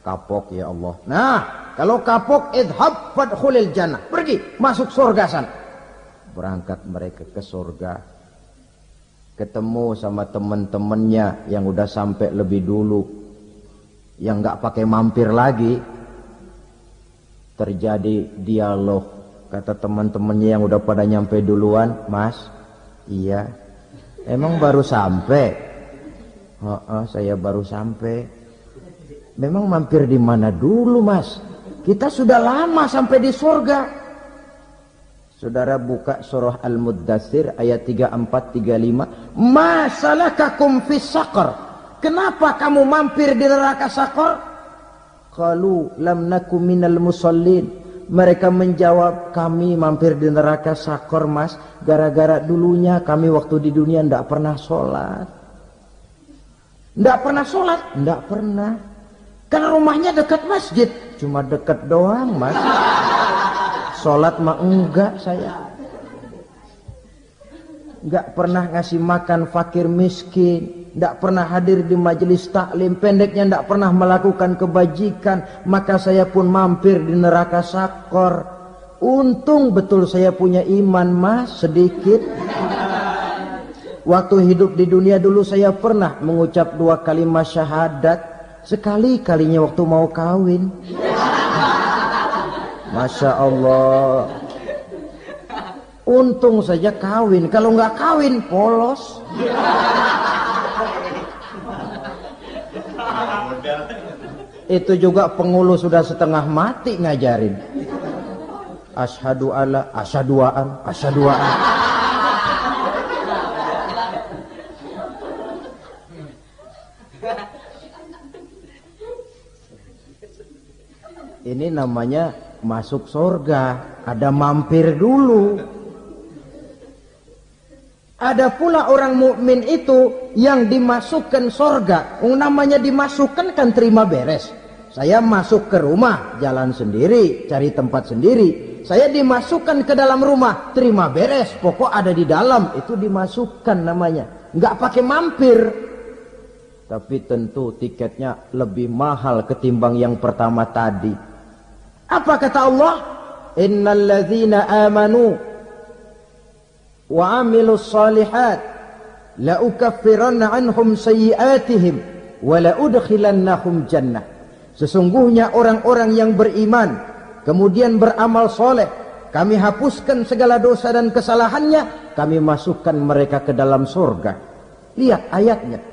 Kapok ya Allah. Nah, kalau kapok, idhab fadkhulil jannah, pergi masuk surga sana. Berangkat mereka ke surga, ketemu sama teman-temannya yang udah sampai lebih dulu, yang nggak pakai mampir lagi. Terjadi dialog, Kata teman-temannya yang udah pada nyampe duluan, Mas, iya, emang baru sampai? Saya baru sampai. Memang mampir di mana dulu, Mas? Kita sudah lama sampai di surga. Saudara buka surah Al-Muddatsir ayat 34-35. Ma salakakum fis saqar? Kenapa kamu mampir di neraka Saqar? Qalu lam nakum minal musallin. Mereka menjawab, kami mampir di neraka Saqar, Mas, gara-gara dulunya kami waktu di dunia ndak pernah sholat. Ndak pernah sholat? Ndak pernah. Karena rumahnya dekat masjid. Cuma dekat doang, Mas. Sholat mah enggak saya. Enggak pernah ngasih makan fakir miskin. Enggak pernah hadir di majelis taklim. Pendeknya enggak pernah melakukan kebajikan. Maka saya pun mampir di neraka Saqar. Untung betul saya punya iman, Mas, sedikit. Waktu hidup di dunia dulu saya pernah mengucap 2 kalimat syahadat. Sekali-kalinya waktu mau kawin. Masya Allah. Untung saja kawin. Kalau nggak kawin polos. Itu juga pengulu sudah setengah mati ngajarin. Asyhadu alla, asyaduaan, asyaduaan. Ini namanya masuk surga, ada mampir dulu. Ada pula orang mukmin itu yang dimasukkan surga. Namanya dimasukkan kan terima beres. Saya masuk ke rumah, jalan sendiri, cari tempat sendiri. Saya dimasukkan ke dalam rumah, terima beres, pokok ada di dalam, itu dimasukkan namanya. Nggak pakai mampir. Tapi tentu tiketnya lebih mahal ketimbang yang pertama tadi. Apa kata Allah? Innal ladzina amanu wa amilus salihat la ukaffiranna anhum sayyi'atihim wa la udkhilannahum jannah. Sesungguhnya orang-orang yang beriman kemudian beramal soleh, kami hapuskan segala dosa dan kesalahannya, kami masukkan mereka ke dalam surga. Lihat ayatnya.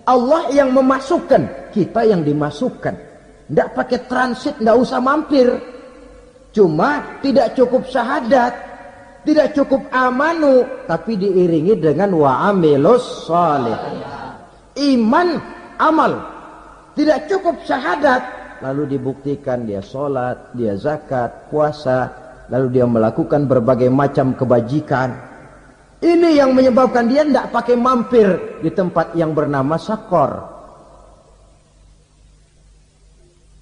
Allah yang memasukkan, kita yang dimasukkan. Tidak pakai transit, tidak usah mampir. Cuma tidak cukup syahadat, tidak cukup amanu, tapi diiringi dengan wa'amilus salih. Iman, amal. Tidak cukup syahadat, lalu dibuktikan dia sholat, dia zakat, puasa, lalu dia melakukan berbagai macam kebajikan. Ini yang menyebabkan dia tidak pakai mampir di tempat yang bernama Saqar.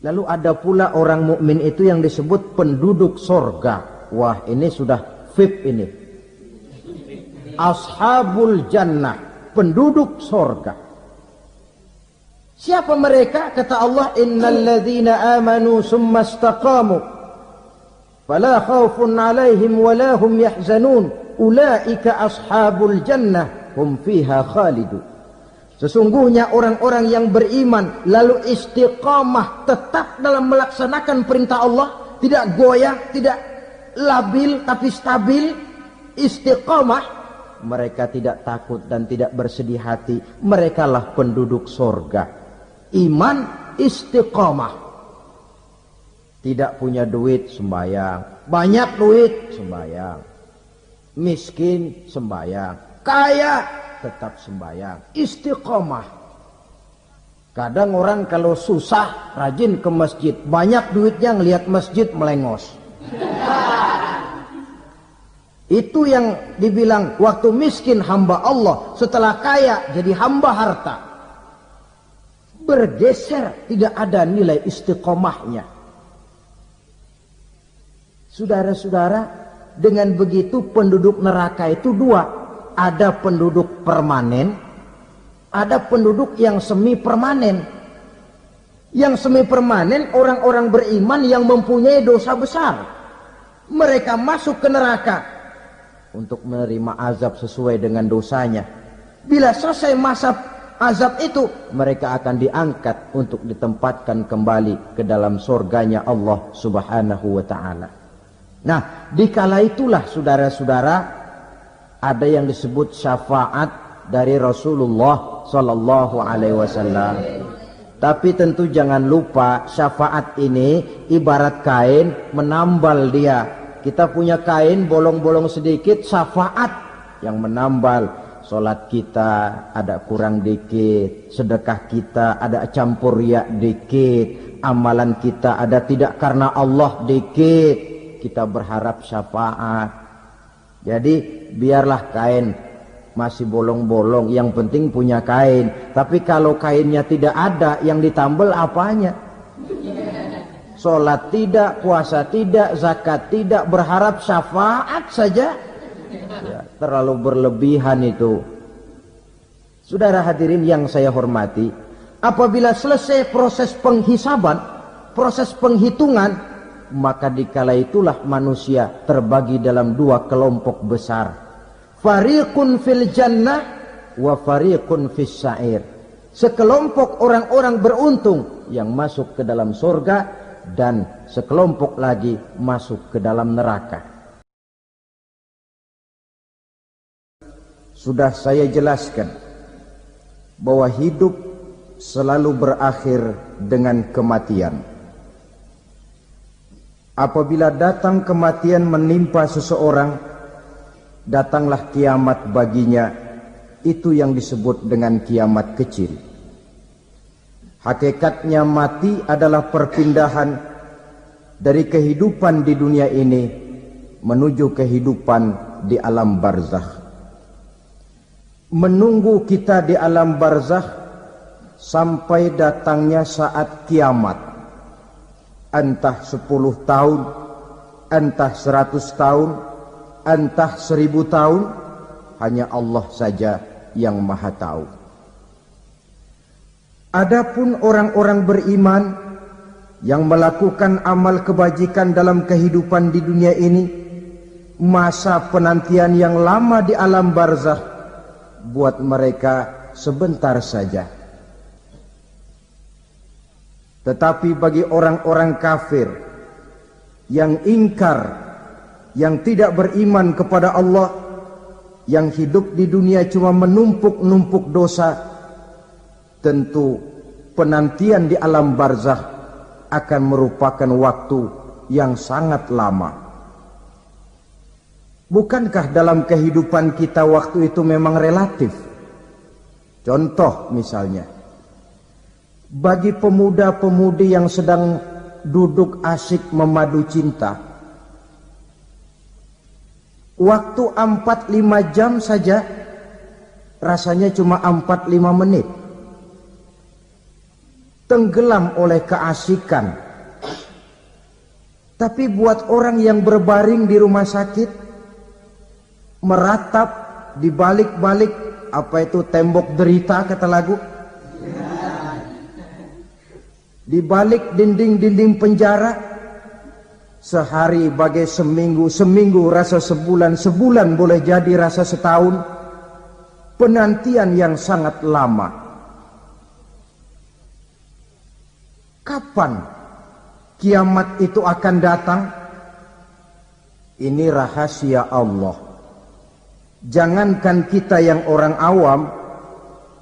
Lalu ada pula orang mukmin itu yang disebut penduduk sorga. Wah, ini sudah VIP ini. Ashabul jannah, penduduk sorga. Siapa mereka? Kata Allah, innal ladzina amanu summa istaqamu fala khaufun alaihim wala hum yahzanun ulaika ashabul jannah hum fiha khalidun. Sesungguhnya orang-orang yang beriman lalu istiqamah, tetap dalam melaksanakan perintah Allah, tidak goyah, tidak labil tapi stabil, istiqamah, mereka tidak takut dan tidak bersedih hati. Merekalah penduduk surga. Iman, istiqamah. Tidak punya duit, sembahyang. Banyak duit, sembahyang. Miskin, sembahyang. Kaya, tetap sembahyang. Istiqomah. Kadang orang kalau susah rajin ke masjid, banyak duitnya ngelihat masjid melengos. Itu yang dibilang waktu miskin hamba Allah, setelah kaya jadi hamba harta. Bergeser, tidak ada nilai istiqomahnya. Saudara-saudara, dengan begitu penduduk neraka itu dua. Ada penduduk permanen, ada penduduk yang semi permanen. Yang semi permanen orang-orang beriman yang mempunyai dosa besar. Mereka masuk ke neraka untuk menerima azab sesuai dengan dosanya. Bila selesai masa azab itu, mereka akan diangkat untuk ditempatkan kembali ke dalam surganya Allah Subhanahu wa ta'ala. Nah, dikala itulah saudara-saudara ada yang disebut syafaat dari Rasulullah Sallallahu Alaihi Wasallam. Tapi tentu jangan lupa syafaat ini ibarat kain menambal dia. Kita punya kain bolong-bolong sedikit, syafaat yang menambal. Solat kita ada kurang dikit, sedekah kita ada campur riak dikit, amalan kita ada tidak karena Allah dikit, kita berharap syafaat. Jadi biarlah kain masih bolong-bolong, yang penting punya kain. Tapi kalau kainnya tidak ada, yang ditambal apanya? Solat tidak, puasa tidak, zakat tidak, berharap syafaat saja. Ya, terlalu berlebihan itu. Saudara hadirin yang saya hormati, apabila selesai proses penghisaban, proses penghitungan, maka dikala itulah manusia terbagi dalam dua kelompok besar. Fariqun fil jannah wa fariqun fis sa'ir. Sekelompok orang-orang beruntung yang masuk ke dalam surga, dan sekelompok lagi masuk ke dalam neraka. Sudah saya jelaskan bahwa hidup selalu berakhir dengan kematian. Apabila datang kematian menimpa seseorang, datanglah kiamat baginya. Itu yang disebut dengan kiamat kecil. Hakikatnya mati adalah perpindahan dari kehidupan di dunia ini menuju kehidupan di alam barzakh. Menunggu kita di alam barzakh sampai datangnya saat kiamat. Entah 10 tahun, entah 100 tahun, entah 1000 tahun, hanya Allah saja yang maha tahu. Adapun orang-orang beriman yang melakukan amal kebajikan dalam kehidupan di dunia ini, masa penantian yang lama di alam barzakh buat mereka sebentar saja. Tetapi bagi orang-orang kafir yang ingkar, yang tidak beriman kepada Allah, yang hidup di dunia cuma menumpuk-numpuk dosa, tentu penantian di alam barzakh akan merupakan waktu yang sangat lama. Bukankah dalam kehidupan kita waktu itu memang relatif? Contoh misalnya, bagi pemuda-pemudi yang sedang duduk asyik memadu cinta, waktu 4-5 jam saja rasanya cuma 4-5 menit. Tenggelam oleh keasikan. Tapi buat orang yang berbaring di rumah sakit, meratap di balik-balik apa itu tembok derita kata lagu, di balik dinding-dinding penjara, sehari bagai seminggu, seminggu rasa sebulan, sebulan boleh jadi rasa setahun. Penantian yang sangat lama. Kapan kiamat itu akan datang? Ini rahasia Allah. Jangankan kita yang orang awam,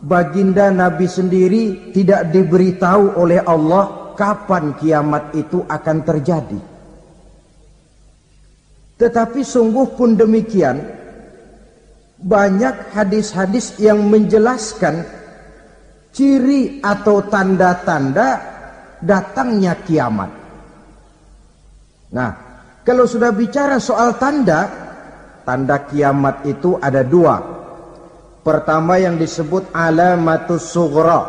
baginda Nabi sendiri tidak diberitahu oleh Allah kapan kiamat itu akan terjadi. Tetapi sungguh pun demikian, banyak hadis-hadis yang menjelaskan ciri atau tanda-tanda datangnya kiamat. Nah, kalau sudah bicara soal tanda kiamat itu ada dua. Pertama yang disebut alamatus sughra,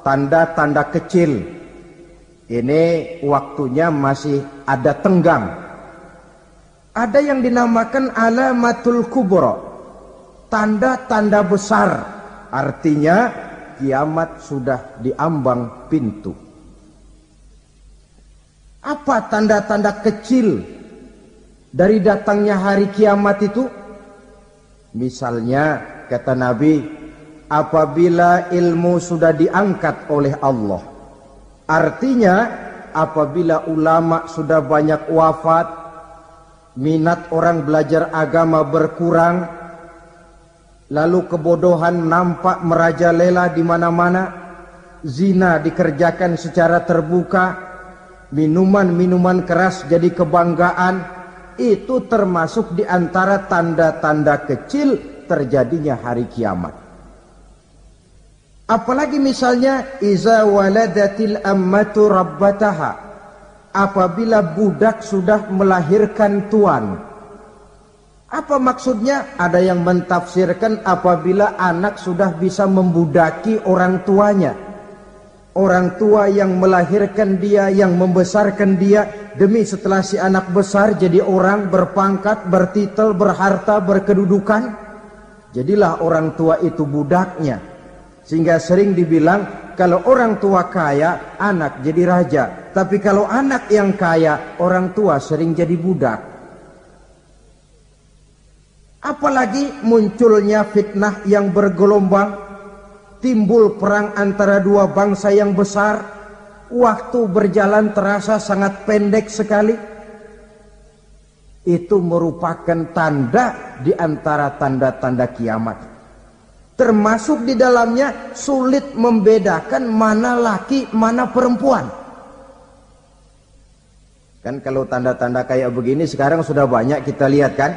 tanda-tanda kecil. Ini waktunya masih ada tenggang. Ada yang dinamakan alamatul kubra, tanda-tanda besar. Artinya kiamat sudah diambang pintu. Apa tanda-tanda kecil dari datangnya hari kiamat itu? Misalnya kata Nabi, apabila ilmu sudah diangkat oleh Allah. Artinya apabila ulama sudah banyak wafat, minat orang belajar agama berkurang, lalu kebodohan nampak merajalela di mana-mana, zina dikerjakan secara terbuka, minuman-minuman keras jadi kebanggaan, itu termasuk di antara tanda-tanda kecil terjadinya hari kiamat. Apalagi misalnya iza waladatil ammatu rabbataha, apabila budak sudah melahirkan tuan. Apa maksudnya? Ada yang mentafsirkan apabila anak sudah bisa membudaki orang tuanya. Orang tua yang melahirkan dia, yang membesarkan dia, demi setelah si anak besar jadi orang berpangkat, bertitel, berharta, berkedudukan, jadilah orang tua itu budaknya. Sehingga sering dibilang kalau orang tua kaya, anak jadi raja. Tapi kalau anak yang kaya, orang tua sering jadi budak. Apalagi munculnya fitnah yang bergelombang, timbul perang antara dua bangsa yang besar, waktu berjalan terasa sangat pendek sekali. Itu merupakan tanda di antara tanda-tanda kiamat. Termasuk di dalamnya sulit membedakan mana laki, mana perempuan. Kan kalau tanda-tanda kayak begini sekarang sudah banyak kita lihat kan.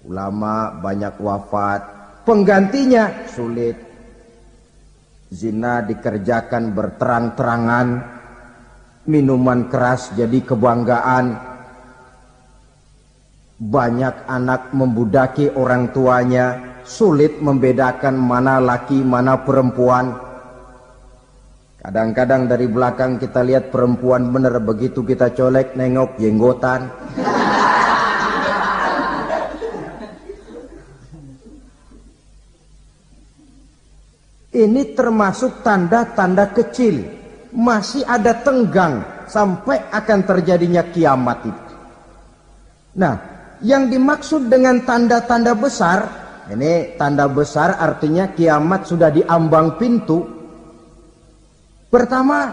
Ulama banyak wafat, penggantinya sulit. Zina dikerjakan berterang-terangan, minuman keras jadi kebanggaan, banyak anak membudaki orang tuanya, sulit membedakan mana laki mana perempuan. Kadang-kadang dari belakang kita lihat perempuan bener, begitu kita colek nengok jenggotan. Ini termasuk tanda-tanda kecil, masih ada tenggang sampai akan terjadinya kiamat itu. Nah, yang dimaksud dengan tanda-tanda besar, ini tanda besar artinya kiamat sudah di ambang pintu. Pertama,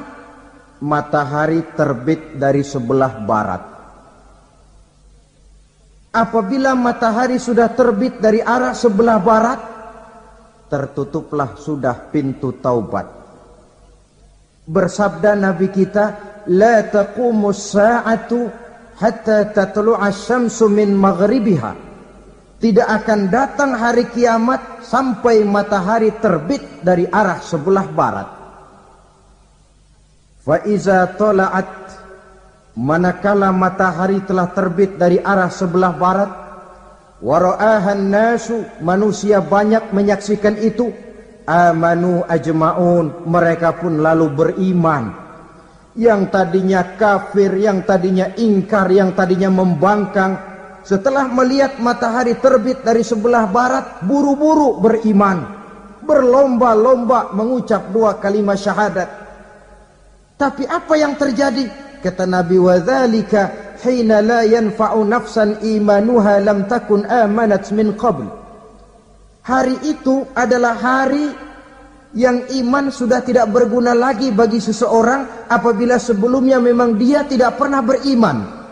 matahari terbit dari sebelah barat. Apabila matahari sudah terbit dari arah sebelah barat, tertutuplah sudah pintu taubat. Bersabda Nabi kita, la taqumus sa'atu hatta tatlu'a syamsu min maghribiha. Tidak akan datang hari kiamat sampai matahari terbit dari arah sebelah barat. Fa iza tala'at, manakala matahari telah terbit dari arah sebelah barat, wara'ahan nasu, manusia banyak menyaksikan itu, amanu ajma'un, mereka pun lalu beriman. Yang tadinya kafir, yang tadinya ingkar, yang tadinya membangkang, setelah melihat matahari terbit dari sebelah barat, buru-buru beriman, berlomba-lomba mengucap dua kalimat syahadat. Tapi apa yang terjadi? Kata Nabi, wadzalika hina la yanfa'u nafsan imanuha lam takun amanat min qabl. Hari itu adalah hari yang iman sudah tidak berguna lagi bagi seseorang apabila sebelumnya memang dia tidak pernah beriman.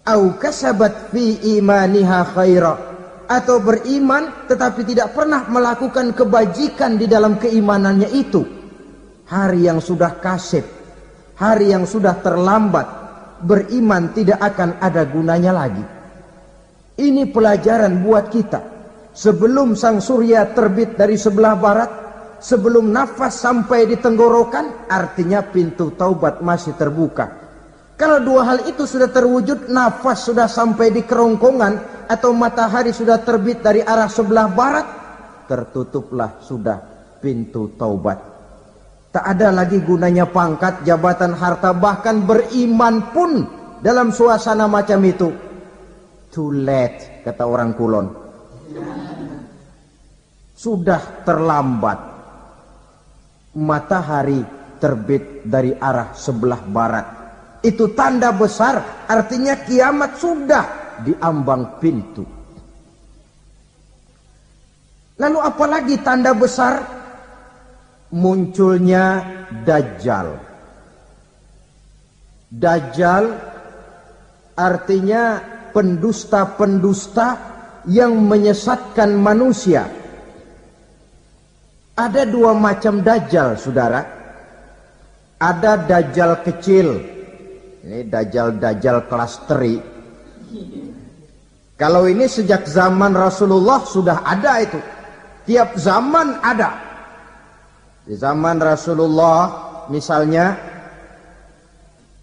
Au kasabat fi imaniha khaira, atau beriman tetapi tidak pernah melakukan kebajikan di dalam keimanannya itu. Hari yang sudah kasib, hari yang sudah terlambat, beriman tidak akan ada gunanya lagi. Ini pelajaran buat kita. Sebelum sang surya terbit dari sebelah barat, sebelum nafas sampai di tenggorokan, artinya pintu taubat masih terbuka. Kalau dua hal itu sudah terwujud, nafas sudah sampai di kerongkongan, atau matahari sudah terbit dari arah sebelah barat, tertutuplah sudah pintu taubat. Tak ada lagi gunanya pangkat, jabatan, harta, bahkan beriman pun dalam suasana macam itu. Too late, kata orang Kulon. Sudah terlambat. Matahari terbit dari arah sebelah barat. Itu tanda besar, artinya kiamat sudah di ambang pintu. Lalu apalagi tanda besar? Munculnya Dajjal. Dajjal artinya pendusta-pendusta yang menyesatkan manusia. Ada dua macam dajjal, saudara. Ada dajjal kecil, ini dajjal kelas teri. Kalau ini sejak zaman Rasulullah sudah ada itu. Tiap zaman ada. Di zaman Rasulullah misalnya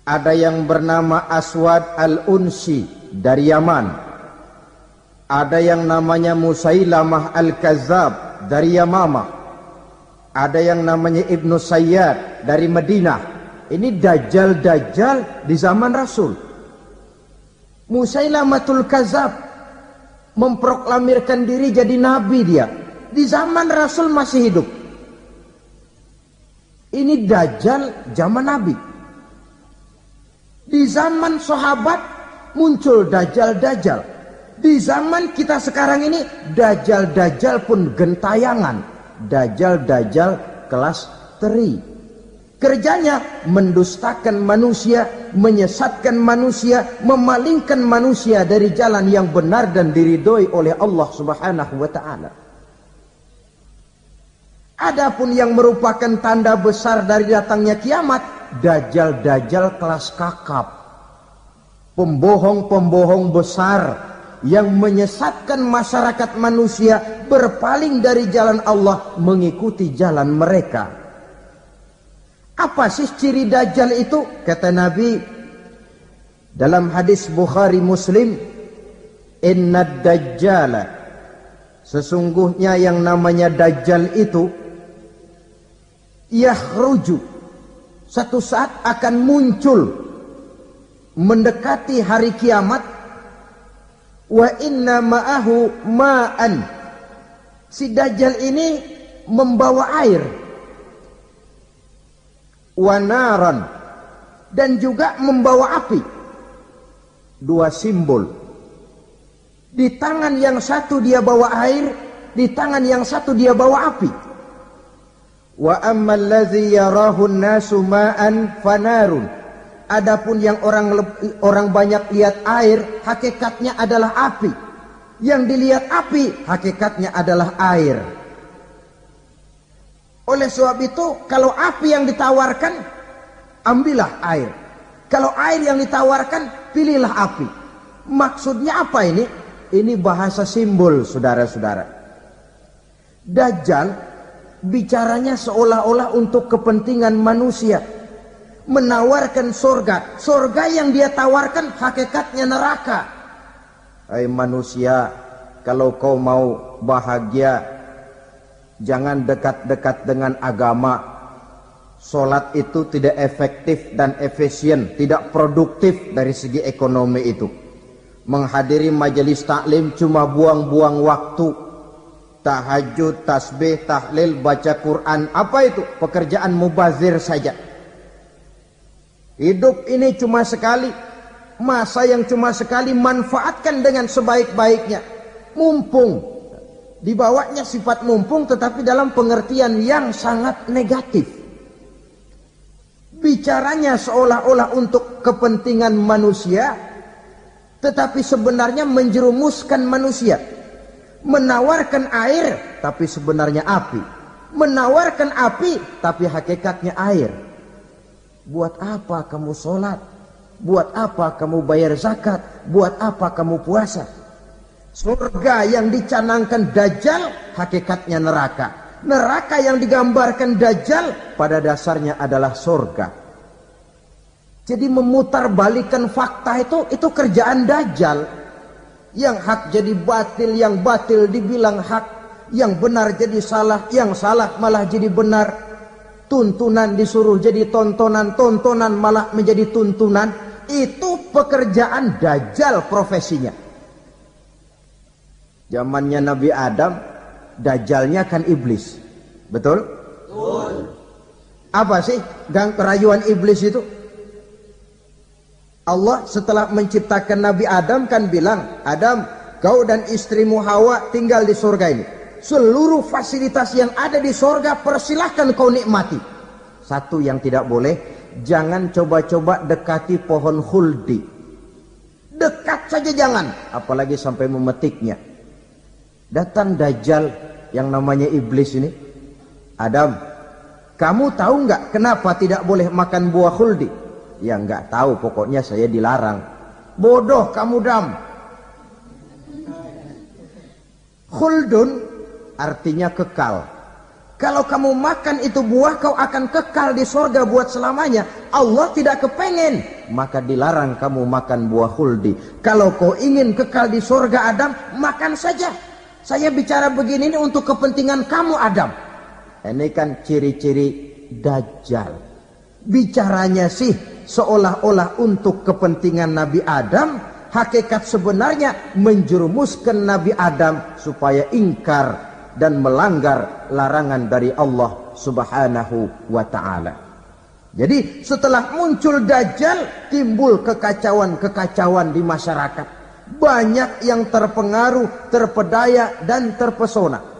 ada yang bernama Aswad al-Unsi dari Yaman. Ada yang namanya Musailamah al-Kazzab dari Yamamah. Ada yang namanya Ibnu Sayyad dari Madinah. Ini dajjal-dajjal di zaman Rasul. Musailamatul Kazzab memproklamirkan diri jadi nabi dia. Di zaman Rasul masih hidup. Ini dajjal zaman Nabi. Di zaman sahabat muncul dajjal-dajjal. Di zaman kita sekarang ini dajjal-dajjal pun gentayangan. Dajjal-dajjal kelas teri. Kerjanya mendustakan manusia, menyesatkan manusia, memalingkan manusia dari jalan yang benar dan diridhoi oleh Allah Subhanahu wa taala. Adapun yang merupakan tanda besar dari datangnya kiamat, dajjal-dajjal kelas kakap. Pembohong-pembohong besar yang menyesatkan masyarakat manusia berpaling dari jalan Allah mengikuti jalan mereka. Apa sih ciri dajjal itu? Kata Nabi dalam hadis Bukhari Muslim, innad dajjala, sesungguhnya yang namanya dajjal itu yakhruju, satu saat akan muncul mendekati hari kiamat. Wa inna ma'ahu ma'an, si dajjal ini membawa air, wa naran, dan juga membawa api. Dua simbol. Di tangan yang satu dia bawa air, di tangan yang satu dia bawa api. Wa ammal ladzi yarahu an-nasu ma'an fanarun. Adapun yang orang banyak lihat air, hakikatnya adalah api. Yang dilihat api, hakikatnya adalah air. Oleh sebab itu, kalau api yang ditawarkan, ambillah air. Kalau air yang ditawarkan, pilihlah api. Maksudnya apa ini? Ini bahasa simbol, saudara-saudara. Dajjal bicaranya seolah-olah untuk kepentingan manusia. Menawarkan surga. Surga yang dia tawarkan hakikatnya neraka. Hai manusia, kalau kau mau bahagia, jangan dekat-dekat dengan agama. Solat itu tidak efektif dan efisien, tidak produktif dari segi ekonomi itu. Menghadiri majelis taklim cuma buang-buang waktu. Tahajud, tasbih, tahlil, baca Quran, apa itu? Pekerjaan mubazir saja. Hidup ini cuma sekali, masa yang cuma sekali, manfaatkan dengan sebaik-baiknya. Mumpung, dibawanya sifat mumpung tetapi dalam pengertian yang sangat negatif. Bicaranya seolah-olah untuk kepentingan manusia, tetapi sebenarnya menjerumuskan manusia. Menawarkan air, tapi sebenarnya api. Menawarkan api, tapi hakikatnya air. Buat apa kamu sholat? Buat apa kamu bayar zakat? Buat apa kamu puasa? Surga yang dicanangkan dajjal, hakikatnya neraka. Neraka yang digambarkan dajjal, pada dasarnya adalah surga. Jadi memutarbalikkan fakta itu kerjaan dajjal. Yang hak jadi batil, yang batil dibilang hak, yang benar jadi salah, yang salah malah jadi benar. Tuntunan disuruh jadi tontonan, tontonan malah menjadi tuntunan. Itu pekerjaan dajjal profesinya. Zamannya Nabi Adam, dajjalnya kan iblis. Betul? Betul. Apa sih rayuan iblis itu? Allah setelah menciptakan Nabi Adam kan bilang, Adam, kau dan istrimu Hawa tinggal di surga ini. Seluruh fasilitas yang ada di surga persilahkan kau nikmati. Satu yang tidak boleh, jangan coba-coba dekati pohon khuldi. dekat saja jangan, apalagi sampai memetiknya. Datang Dajjal yang namanya iblis ini. Adam, kamu tahu nggak kenapa tidak boleh makan buah khuldi? Ya nggak tahu, pokoknya saya dilarang. Bodoh kamu Dam. Khuldun artinya kekal. Kalau kamu makan itu buah, kau akan kekal di surga buat selamanya. Allah tidak kepengen, maka dilarang kamu makan buah khuldi. Kalau kau ingin kekal di surga Adam, makan saja. Saya bicara begini ini untuk kepentingan kamu Adam. Ini kan ciri-ciri Dajjal. Bicaranya sih seolah-olah untuk kepentingan Nabi Adam, hakikat sebenarnya menjerumuskan Nabi Adam supaya ingkar dan melanggar larangan dari Allah Subhanahu wa ta'ala. Jadi setelah muncul Dajjal, timbul kekacauan-kekacauan di masyarakat. Banyak yang terpengaruh, terpedaya dan terpesona.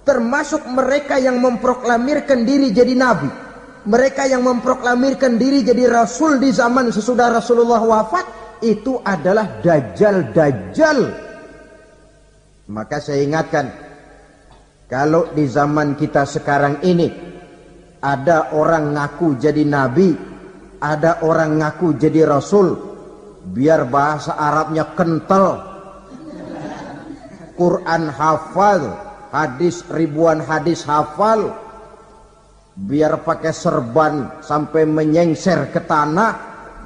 Termasuk mereka yang memproklamirkan diri jadi nabi, mereka yang memproklamirkan diri jadi rasul di zaman sesudah Rasulullah wafat, itu adalah Dajjal. Maka saya ingatkan, kalau di zaman kita sekarang ini ada orang ngaku jadi nabi, ada orang ngaku jadi rasul, biar bahasa Arabnya kental, Quran hafal, hadis ribuan hadis hafal, biar pakai serban sampai menyengser ke tanah,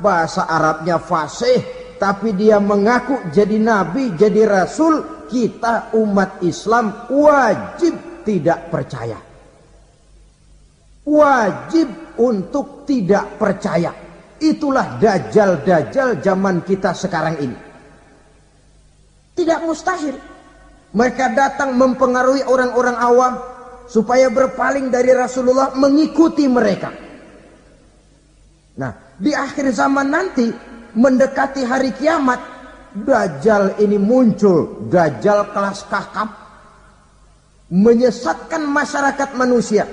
bahasa Arabnya fasih, tapi dia mengaku jadi nabi, jadi rasul, kita umat Islam wajib tidak percaya. Wajib untuk tidak percaya. Itulah Dajjal zaman kita sekarang ini. Tidak mustahil mereka datang mempengaruhi orang-orang awam supaya berpaling dari Rasulullah, mengikuti mereka. Nah, di akhir zaman nanti, mendekati hari kiamat, Dajjal ini muncul. Dajjal kelas kakap, menyesatkan masyarakat manusia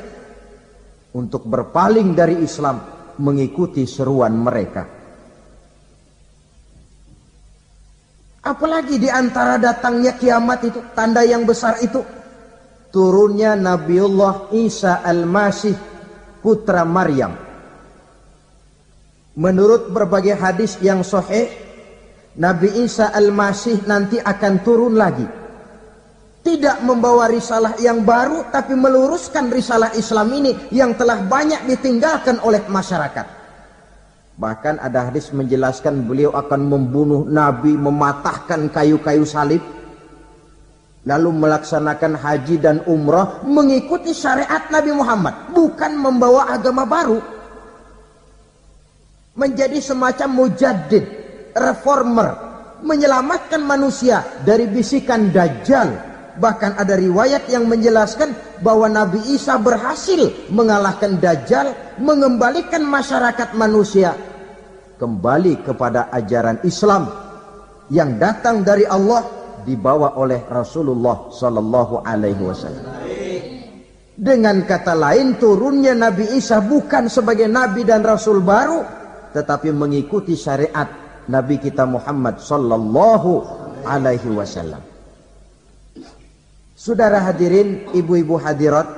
untuk berpaling dari Islam, mengikuti seruan mereka. Apalagi di antara datangnya kiamat itu, tanda yang besar itu, turunnya Nabiullah Isa Al-Masih, putra Maryam. Menurut berbagai hadis yang sahih, Nabi Isa Al-Masih nanti akan turun lagi. Tidak membawa risalah yang baru, tapi meluruskan risalah Islam ini yang telah banyak ditinggalkan oleh masyarakat. Bahkan ada hadis menjelaskan beliau akan membunuh Nabi, mematahkan kayu-kayu salib, lalu melaksanakan haji dan umrah mengikuti syariat Nabi Muhammad, bukan membawa agama baru. Menjadi semacam mujaddid, reformer, menyelamatkan manusia dari bisikan Dajjal. Bahkan ada riwayat yang menjelaskan bahwa Nabi Isa berhasil mengalahkan Dajjal, mengembalikan masyarakat manusia kembali kepada ajaran Islam yang datang dari Allah, dibawa oleh Rasulullah Sallallahu Alaihi Wasallam. Dengan kata lain, turunnya Nabi Isa bukan sebagai Nabi dan Rasul baru, tetapi mengikuti syariat Nabi kita Muhammad Sallallahu Alaihi Wasallam. Saudara hadirin, ibu-ibu hadirat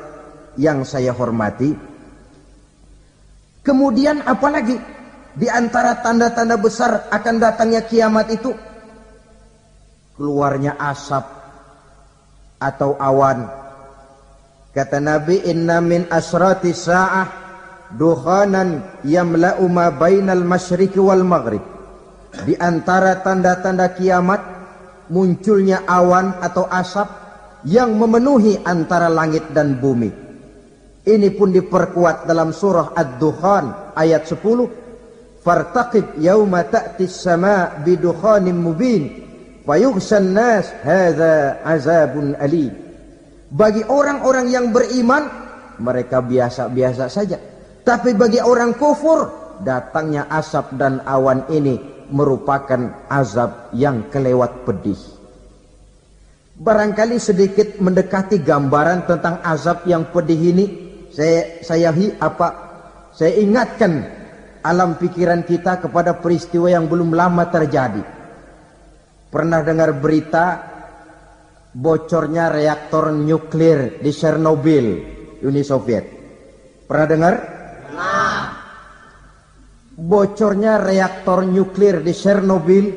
yang saya hormati, kemudian apalagi di antara tanda-tanda besar akan datangnya kiamat itu? Keluarnya asap atau awan. Kata Nabi, inna min asrati sa'ah dukhanan yamla'u ma bainal masyriqi wal maghrib. Di antara tanda-tanda kiamat, munculnya awan atau asap yang memenuhi antara langit dan bumi. Ini pun diperkuat dalam surah Ad-Dukhan ayat 10. Fartaqib yauma ta'ti as-sama' bidukhanin mubin fayughshan nas hadza azabun alim. Bagi orang-orang yang beriman, mereka biasa-biasa saja. Tapi bagi orang kufur, datangnya asap dan awan ini merupakan azab yang kelewat pedih. Barangkali sedikit mendekati gambaran tentang azab yang pedih ini, saya ingatkan alam pikiran kita kepada peristiwa yang belum lama terjadi. Pernah dengar berita bocornya reaktor nuklir di Chernobyl, Uni Soviet? Pernah dengar? Nah. Bocornya reaktor nuklir di Chernobyl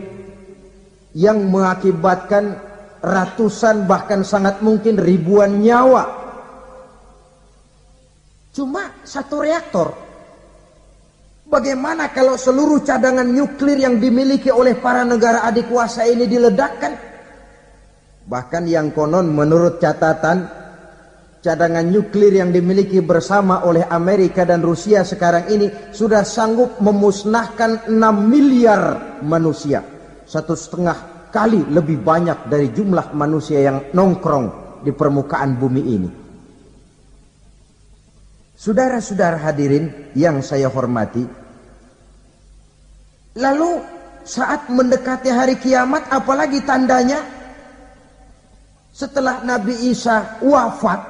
yang mengakibatkan ratusan bahkan sangat mungkin ribuan nyawa. Cuma satu reaktor. Bagaimana kalau seluruh cadangan nuklir yang dimiliki oleh para negara adik kuasa ini diledakkan? Bahkan yang konon menurut catatan, cadangan nuklir yang dimiliki bersama oleh Amerika dan Rusia sekarang ini sudah sanggup memusnahkan 6 miliar manusia. 1,5 kali lebih banyak dari jumlah manusia yang nongkrong di permukaan bumi ini. Saudara-saudara hadirin yang saya hormati, lalu saat mendekati hari kiamat, apalagi tandanya? Setelah Nabi Isa wafat,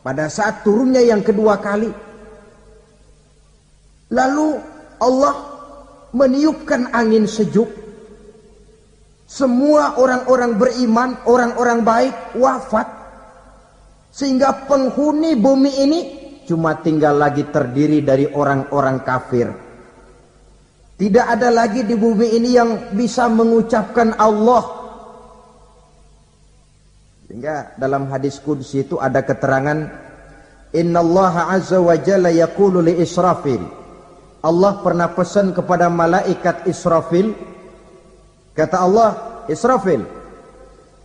pada saat turunnya yang kedua kali, lalu Allah meniupkan angin sejuk. Semua orang-orang beriman, orang-orang baik wafat, sehingga penghuni bumi ini cuma tinggal lagi terdiri dari orang-orang kafir. Tidak ada lagi di bumi ini yang bisa mengucapkan Allah. Sehingga dalam hadis qudsi itu ada keterangan, Innallaha azza wa jalla yaqulu li Israfil. Allah pernah pesan kepada malaikat Israfil. Kata Allah, Israfil,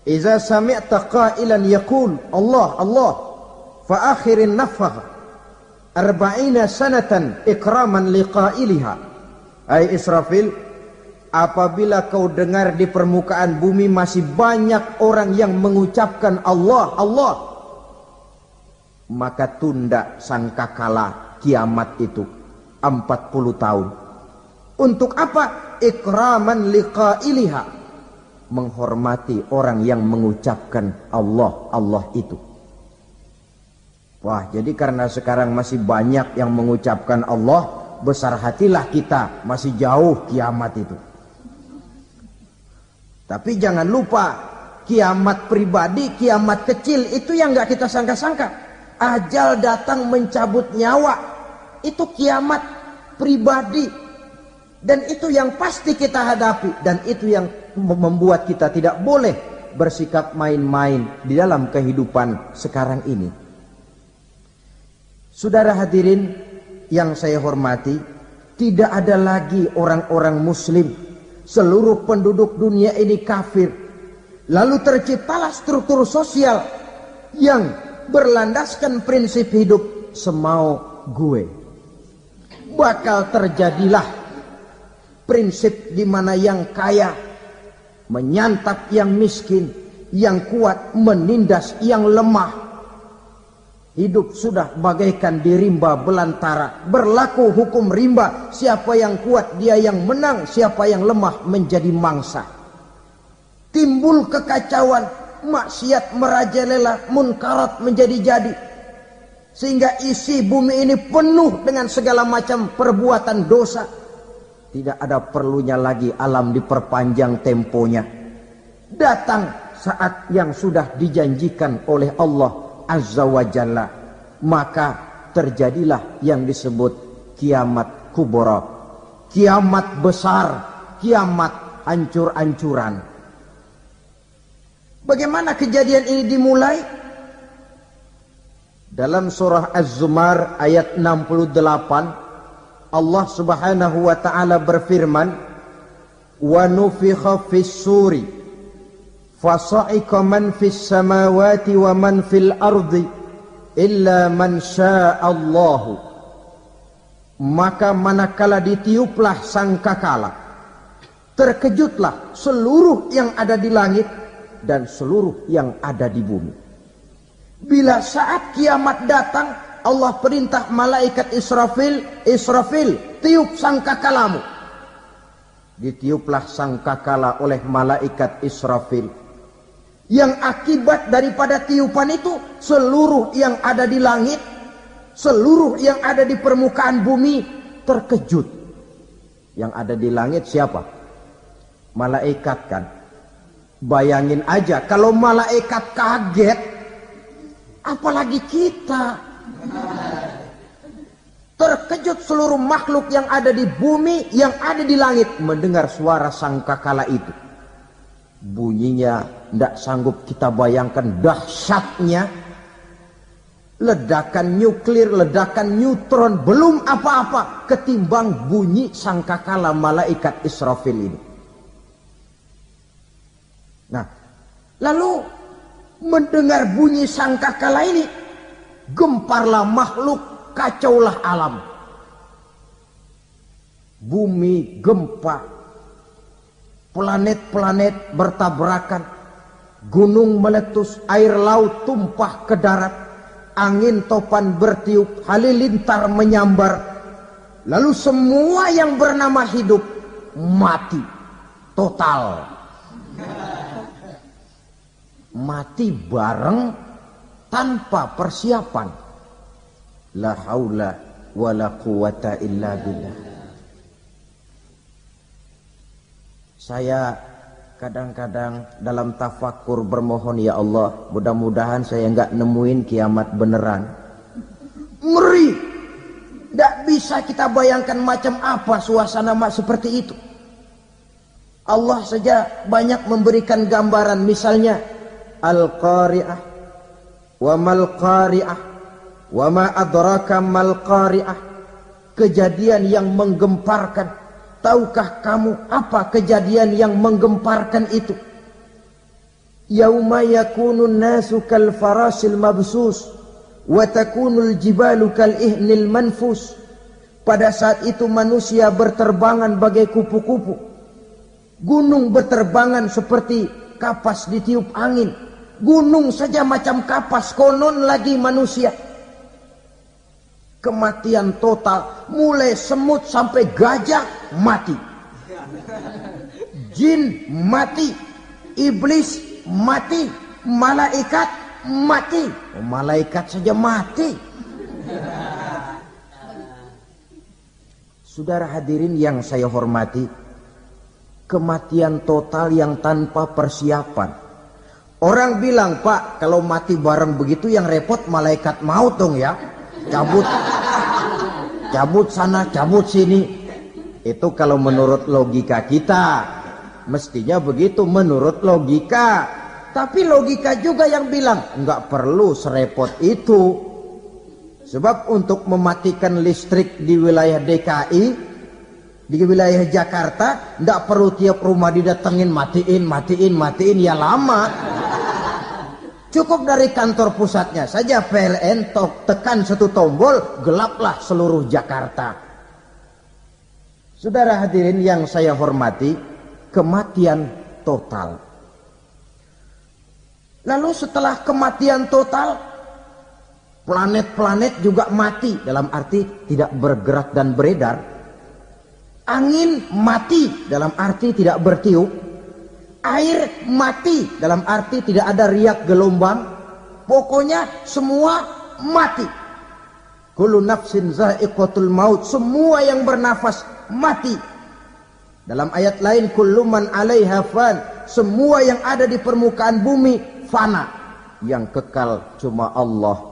Iza sami'ta qailan yaqul Allah Allah fa akhirin nafakh 40 sanatan ikraman liqailiha. Hai Israfil, apabila kau dengar di permukaan bumi masih banyak orang yang mengucapkan Allah Allah, maka tunda sangkakala kiamat itu 40 tahun. Untuk apa? Ikraman liqailiha, menghormati orang yang mengucapkan Allah Allah itu. Wah, jadi karena sekarang masih banyak yang mengucapkan Allah, besar hatilah kita, masih jauh kiamat itu. Tapi jangan lupa, kiamat pribadi, kiamat kecil itu yang gak kita sangka-sangka. Ajal datang mencabut nyawa, itu kiamat pribadi. Dan itu yang pasti kita hadapi. Dan itu yang membuat kita tidak boleh bersikap main-main di dalam kehidupan sekarang ini. Saudara hadirin yang saya hormati, tidak ada lagi orang-orang muslim. Seluruh penduduk dunia ini kafir. Lalu terciptalah struktur sosial yang berlandaskan prinsip hidup semau gue. Bakal terjadilah prinsip di mana yang kaya menyantap yang miskin, yang kuat menindas yang lemah. Hidup sudah bagaikan di rimba belantara. Berlaku hukum rimba, siapa yang kuat dia yang menang, siapa yang lemah menjadi mangsa. Timbul kekacauan, maksiat merajalela, munkarat menjadi-jadi. Sehingga isi bumi ini penuh dengan segala macam perbuatan dosa. Tidak ada perlunya lagi alam diperpanjang temponya. Datang saat yang sudah dijanjikan oleh Allah Azza wa Jalla, maka terjadilah yang disebut kiamat kubra, kiamat besar, kiamat hancur-hancuran. Bagaimana kejadian ini dimulai? Dalam surah Az-Zumar ayat 68, Allah subhanahu wa ta'ala berfirman, wa nufikha fis suri fasa'iqa man fis samawati wa man fil ardi illa man sya'allahu. Maka manakala ditiuplah sangkakala, terkejutlah seluruh yang ada di langit dan seluruh yang ada di bumi. Bila saat kiamat datang, Allah perintah malaikat Israfil, Israfil, tiup sangkakalamu. Ditiuplah sangkakala oleh malaikat Israfil. Yang akibat daripada tiupan itu, seluruh yang ada di langit, seluruh yang ada di permukaan bumi terkejut. Yang ada di langit siapa? Malaikat kan. Bayangin aja kalau malaikat kaget, apalagi kita. Terkejut seluruh makhluk yang ada di bumi, yang ada di langit mendengar suara sangkakala itu. Bunyinya tidak sanggup kita bayangkan dahsyatnya. Ledakan nuklir, ledakan neutron, belum apa-apa ketimbang bunyi sangkakala malaikat Israfil ini. Nah, lalu mendengar bunyi sangkakala ini, gemparlah makhluk, kacaulah alam. Bumi gempa, planet-planet bertabrakan, gunung meletus, air laut tumpah ke darat, angin topan bertiup, halilintar menyambar. Lalu semua yang bernama hidup mati total. Mati bareng tanpa persiapan. La haula wa la quwata illa billah. Saya kadang-kadang dalam tafakur bermohon, ya Allah, mudah-mudahan saya enggak nemuin kiamat beneran. Ngeri. Tidak bisa kita bayangkan macam apa suasana seperti itu. Allah saja banyak memberikan gambaran, misalnya Al-Qari'ah, wa mal qari'ah, wa ma adraka mal qari'ah. Kejadian yang menggemparkan. Tahukah kamu apa kejadian yang menggemparkan itu? Yauma yakunun nasu kal farasil mabsus wa takunul jibalu kal ihnil manfus. Pada saat itu manusia berterbangan bagai kupu-kupu. Gunung berterbangan seperti kapas ditiup angin. Gunung saja macam kapas, konon lagi manusia. Kematian total, mulai semut sampai gajah mati, jin mati, iblis mati, malaikat mati. Malaikat saja mati. Saudara hadirin yang saya hormati, kematian total yang tanpa persiapan. Orang bilang, Pak, kalau mati bareng begitu yang repot malaikat maut dong ya. Cabut sana, cabut sini. Itu kalau menurut logika kita. Mestinya begitu menurut logika. Tapi logika juga yang bilang, enggak perlu serepot itu. Sebab untuk mematikan listrik di wilayah DKI, di wilayah Jakarta, enggak perlu tiap rumah didatengin, matiin, ya lama. Cukup dari kantor pusatnya saja PLN tekan satu tombol, gelaplah seluruh Jakarta. Saudara hadirin yang saya hormati, kematian total. Lalu setelah kematian total, planet-planet juga mati, dalam arti tidak bergerak dan beredar. Angin mati, dalam arti tidak bertiup. Air mati, dalam arti tidak ada riak gelombang. Pokoknya semua mati. Kullu nafsin za'iqatul maut. Semua yang bernafas mati. Dalam ayat lain, kullu man 'alaiha fan. Semua yang ada di permukaan bumi fana. Yang kekal cuma Allah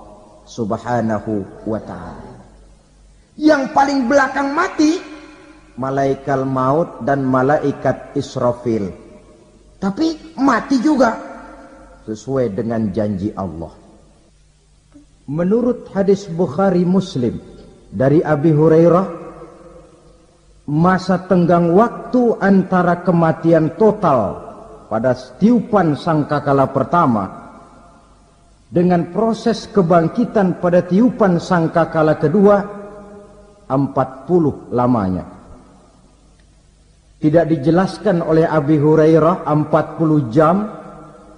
Subhanahu wa ta'ala. Yang paling belakang mati, malaikat maut dan malaikat Israfil. Tapi mati juga sesuai dengan janji Allah. Menurut hadis Bukhari Muslim dari Abi Hurairah, masa tenggang waktu antara kematian total pada tiupan sangkakala pertama dengan proses kebangkitan pada tiupan sangkakala kedua 40 lamanya. Tidak dijelaskan oleh Abi Hurairah 40 jam,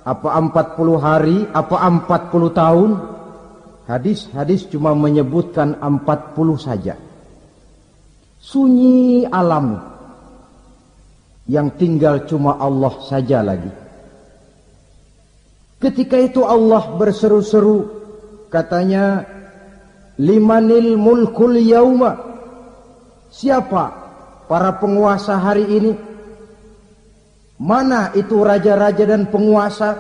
apa 40 hari, apa 40 tahun. Hadis-hadis cuma menyebutkan 40 saja. Sunyi alam, yang tinggal cuma Allah saja lagi. Ketika itu Allah berseru-seru, katanya, limanil mulkul yauma. Siapa para penguasa hari ini? Mana itu raja-raja dan penguasa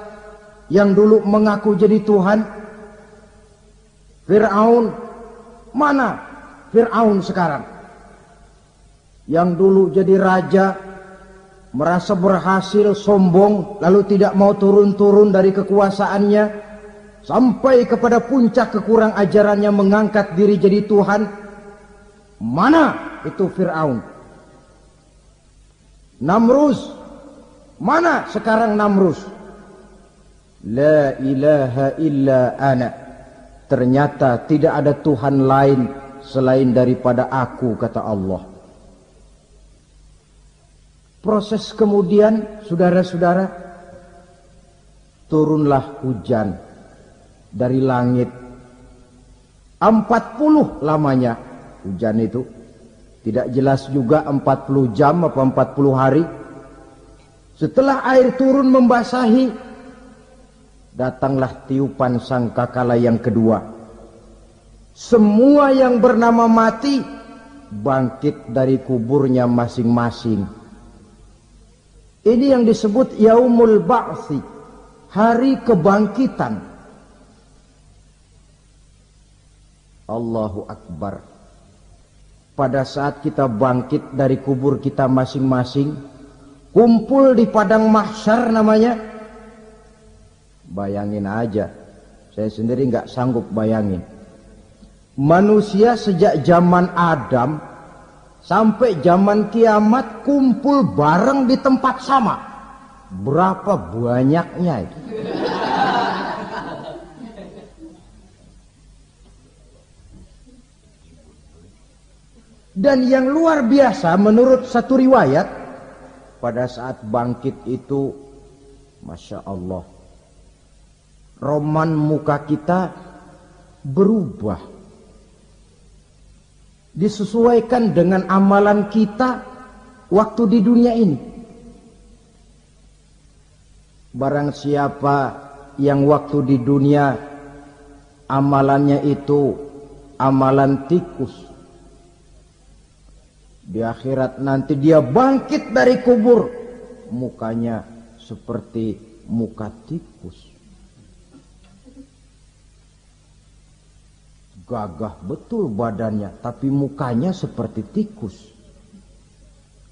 yang dulu mengaku jadi Tuhan? Fir'aun. Mana Fir'aun sekarang? Yang dulu jadi raja, merasa berhasil, sombong, lalu tidak mau turun-turun dari kekuasaannya, sampai kepada puncak kekurang ajarannya mengangkat diri jadi Tuhan. Mana itu Fir'aun? Namrus. Mana sekarang Namrus? La ilaha illa ana. Ternyata tidak ada Tuhan lain selain daripada aku, kata Allah. Proses kemudian, saudara-saudara, turunlah hujan dari langit. 40 lamanya hujan itu. Tidak jelas juga 40 jam apa 40 hari. Setelah air turun membasahi, datanglah tiupan sangkakala yang kedua. Semua yang bernama mati bangkit dari kuburnya masing-masing. Ini yang disebut Yaumul Ba'thi, hari kebangkitan. Allahu Akbar. Pada saat kita bangkit dari kubur kita masing-masing, kumpul di padang mahsyar namanya. Bayangin aja, saya sendiri nggak sanggup bayangin. Manusia sejak zaman Adam sampai zaman kiamat kumpul bareng di tempat sama. Berapa banyaknya itu? Dan yang luar biasa menurut satu riwayat, pada saat bangkit itu, Masya Allah, roman muka kita berubah, disesuaikan dengan amalan kita waktu di dunia ini. Barang siapa yang waktu di dunia amalannya itu amalan tikus, di akhirat nanti dia bangkit dari kubur, mukanya seperti muka tikus. Gagah betul badannya, tapi mukanya seperti tikus.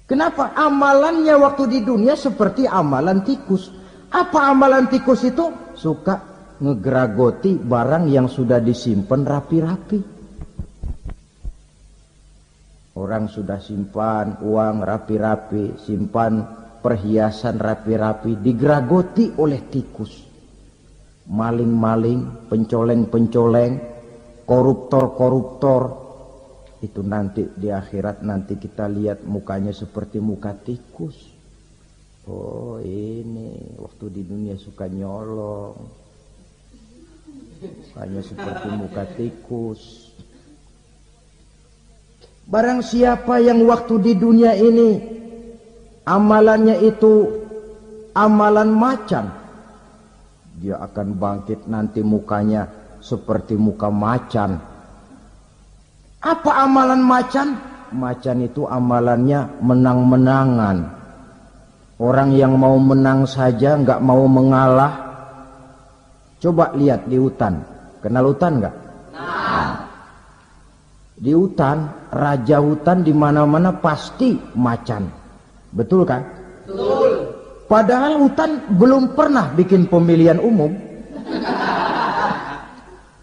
Kenapa? Amalannya waktu di dunia seperti amalan tikus. Apa amalan tikus itu? Suka ngegeragoti barang yang sudah disimpan rapi-rapi. Orang sudah simpan uang rapi-rapi, simpan perhiasan rapi-rapi, digeragoti oleh tikus. Maling-maling, pencoleng-pencoleng, koruptor-koruptor, itu nanti di akhirat nanti kita lihat mukanya seperti muka tikus. Oh, ini waktu di dunia suka nyolong, mukanya seperti muka tikus. Barang siapa yang waktu di dunia ini amalannya itu amalan macan, dia akan bangkit nanti mukanya seperti muka macan. Apa amalan macan? Macan itu amalannya menang-menangan. Orang yang mau menang saja nggak mau mengalah. Coba lihat di hutan. Kenal hutan nggak? Di hutan, raja hutan di mana-mana pasti macan. Betul kan? Betul. Padahal hutan belum pernah bikin pemilihan umum.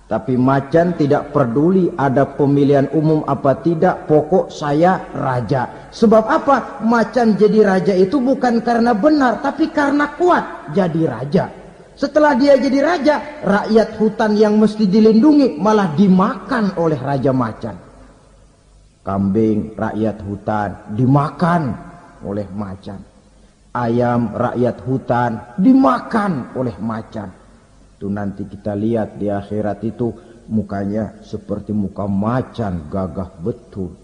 Tapi macan tidak peduli ada pemilihan umum apa tidak, pokok saya raja. Sebab apa? Macan jadi raja itu bukan karena benar, tapi karena kuat jadi raja. Setelah dia jadi raja, rakyat hutan yang mesti dilindungi malah dimakan oleh raja macan. Kambing rakyat hutan dimakan oleh macan. Ayam rakyat hutan dimakan oleh macan. Itu nanti kita lihat di akhirat itu mukanya seperti muka macan, gagah betul.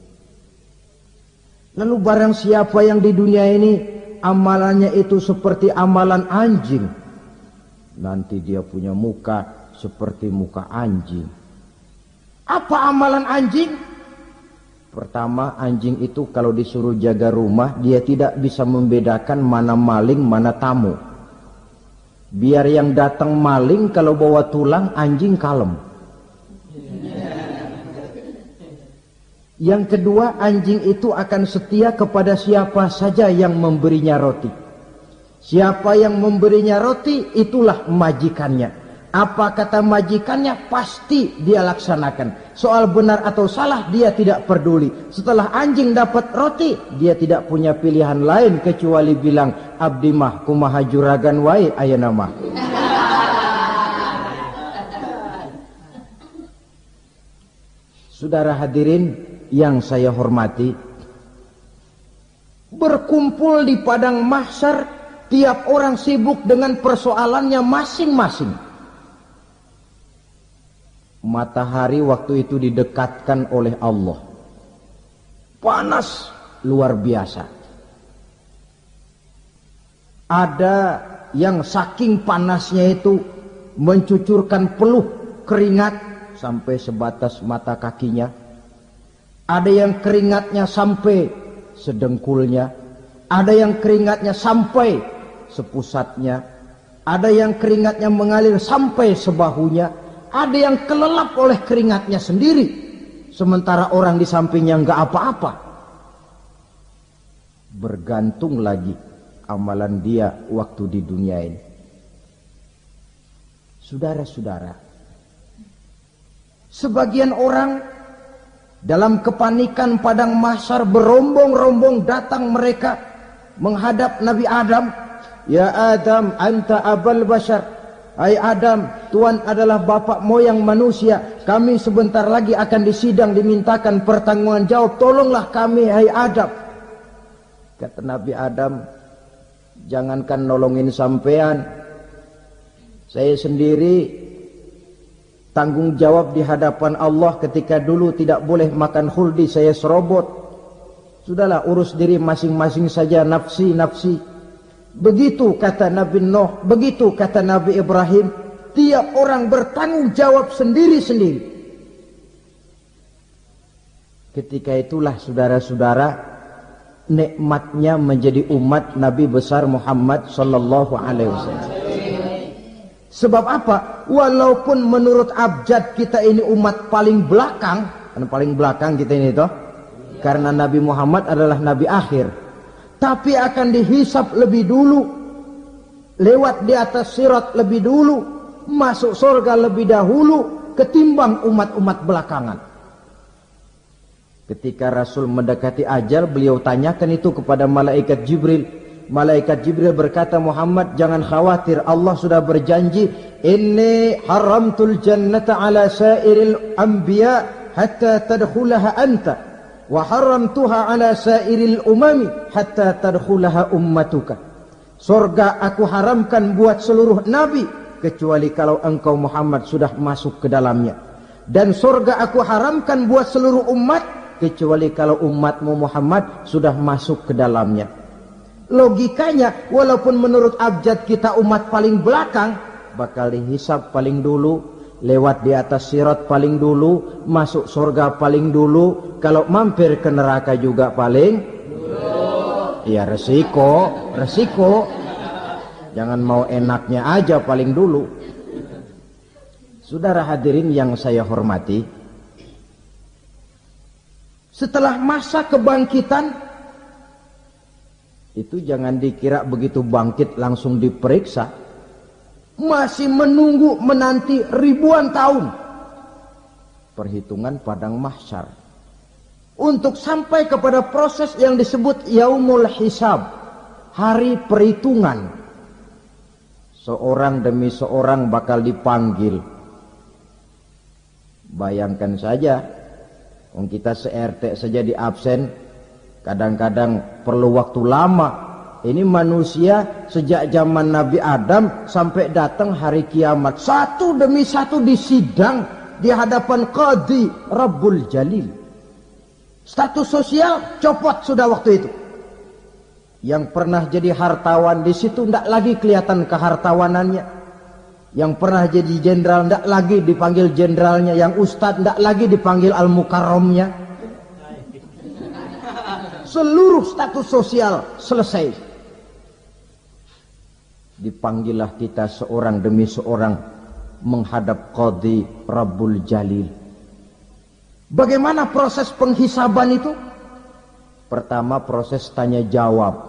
Lalu barang siapa yang di dunia ini amalannya itu seperti amalan anjing, nanti dia punya muka seperti muka anjing. Apa amalan anjing? Pertama, anjing itu kalau disuruh jaga rumah, dia tidak bisa membedakan mana maling, mana tamu. Biar yang datang maling, kalau bawa tulang, anjing kalem. Yang kedua, anjing itu akan setia kepada siapa saja yang memberinya roti. Siapa yang memberinya roti, itulah majikannya. Apa kata majikannya, pasti dia laksanakan. Soal benar atau salah, dia tidak peduli. Setelah anjing dapat roti, dia tidak punya pilihan lain kecuali bilang, abdi mah kumaha juragan wae ayeuna mah. Saudara hadirin yang saya hormati, berkumpul di padang mahsyar, tiap orang sibuk dengan persoalannya masing-masing. Matahari waktu itu didekatkan oleh Allah, panas luar biasa. Ada yang saking panasnya itu mencucurkan peluh keringat sampai sebatas mata kakinya. Ada yang keringatnya sampai sedengkulnya, ada yang keringatnya sampai sepusatnya, ada yang keringatnya mengalir sampai sebahunya. Ada yang kelelap oleh keringatnya sendiri, sementara orang di sampingnya enggak apa-apa. Bergantung lagi amalan dia waktu di dunia ini. Saudara-saudara, sebagian orang dalam kepanikan padang mahsyar berombong-rombong datang mereka menghadap Nabi Adam. Ya Adam, anta abal bashar. Hai Adam, Tuhan adalah bapak moyang manusia. Kami sebentar lagi akan disidang, dimintakan pertanggungan jawab. Tolonglah kami, hai Adam. Kata Nabi Adam, jangankan nolongin sampean, saya sendiri tanggung jawab di hadapan Allah ketika dulu tidak boleh makan khuldi, saya serobot. Sudahlah, urus diri masing-masing saja, nafsi, nafsi. Begitu kata Nabi Nuh, begitu kata Nabi Ibrahim. Tiap orang bertanggung jawab sendiri-sendiri. Ketika itulah saudara-saudara, nikmatnya menjadi umat Nabi besar Muhammad sallallahu alaihi wasallam. Sebab apa? Walaupun menurut abjad kita ini umat paling belakang, kan paling belakang kita ini toh, karena Nabi Muhammad adalah Nabi akhir. Tapi akan dihisap lebih dulu, lewat di atas sirat lebih dulu, masuk surga lebih dahulu ketimbang umat-umat belakangan. Ketika Rasul mendekati ajal, beliau tanyakan itu kepada malaikat Jibril. Malaikat Jibril berkata, Muhammad jangan khawatir, Allah sudah berjanji, inni haramtul jannata ala sairil anbiya hatta tadkhulaha anta. Wa haramtuha ala sairil umami hatta tadkhulaha ummatuka. Surga aku haramkan buat seluruh nabi kecuali kalau engkau Muhammad sudah masuk ke dalamnya. Dan surga aku haramkan buat seluruh umat kecuali kalau umatmu Muhammad sudah masuk ke dalamnya. Logikanya, walaupun menurut abjad kita umat paling belakang, bakal dihisab paling dulu, lewat di atas sirat paling dulu, masuk surga paling dulu, kalau mampir ke neraka juga paling dulu. Ya resiko. Jangan mau enaknya aja paling dulu. Saudara hadirin yang saya hormati, setelah masa kebangkitan, itu jangan dikira begitu bangkit langsung diperiksa. Masih menunggu menanti ribuan tahun perhitungan padang mahsyar untuk sampai kepada proses yang disebut yaumul hisab, hari perhitungan. Seorang demi seorang bakal dipanggil. Bayangkan saja, kita se-RT saja di absen, kadang-kadang perlu waktu lama. Ini manusia sejak zaman Nabi Adam sampai datang hari kiamat, satu demi satu disidang di hadapan Qadhi Rabbul Jalil. Status sosial copot sudah waktu itu. Yang pernah jadi hartawan di situ tidak lagi kelihatan kehartawanannya. Yang pernah jadi jenderal tidak lagi dipanggil jenderalnya. Yang ustadz tidak lagi dipanggil al-mukarramnya. seluruh status sosial selesai. Dipanggillah kita seorang demi seorang menghadap Qadhi Rabbul Jalil. Bagaimana proses penghisaban itu? Pertama proses tanya jawab.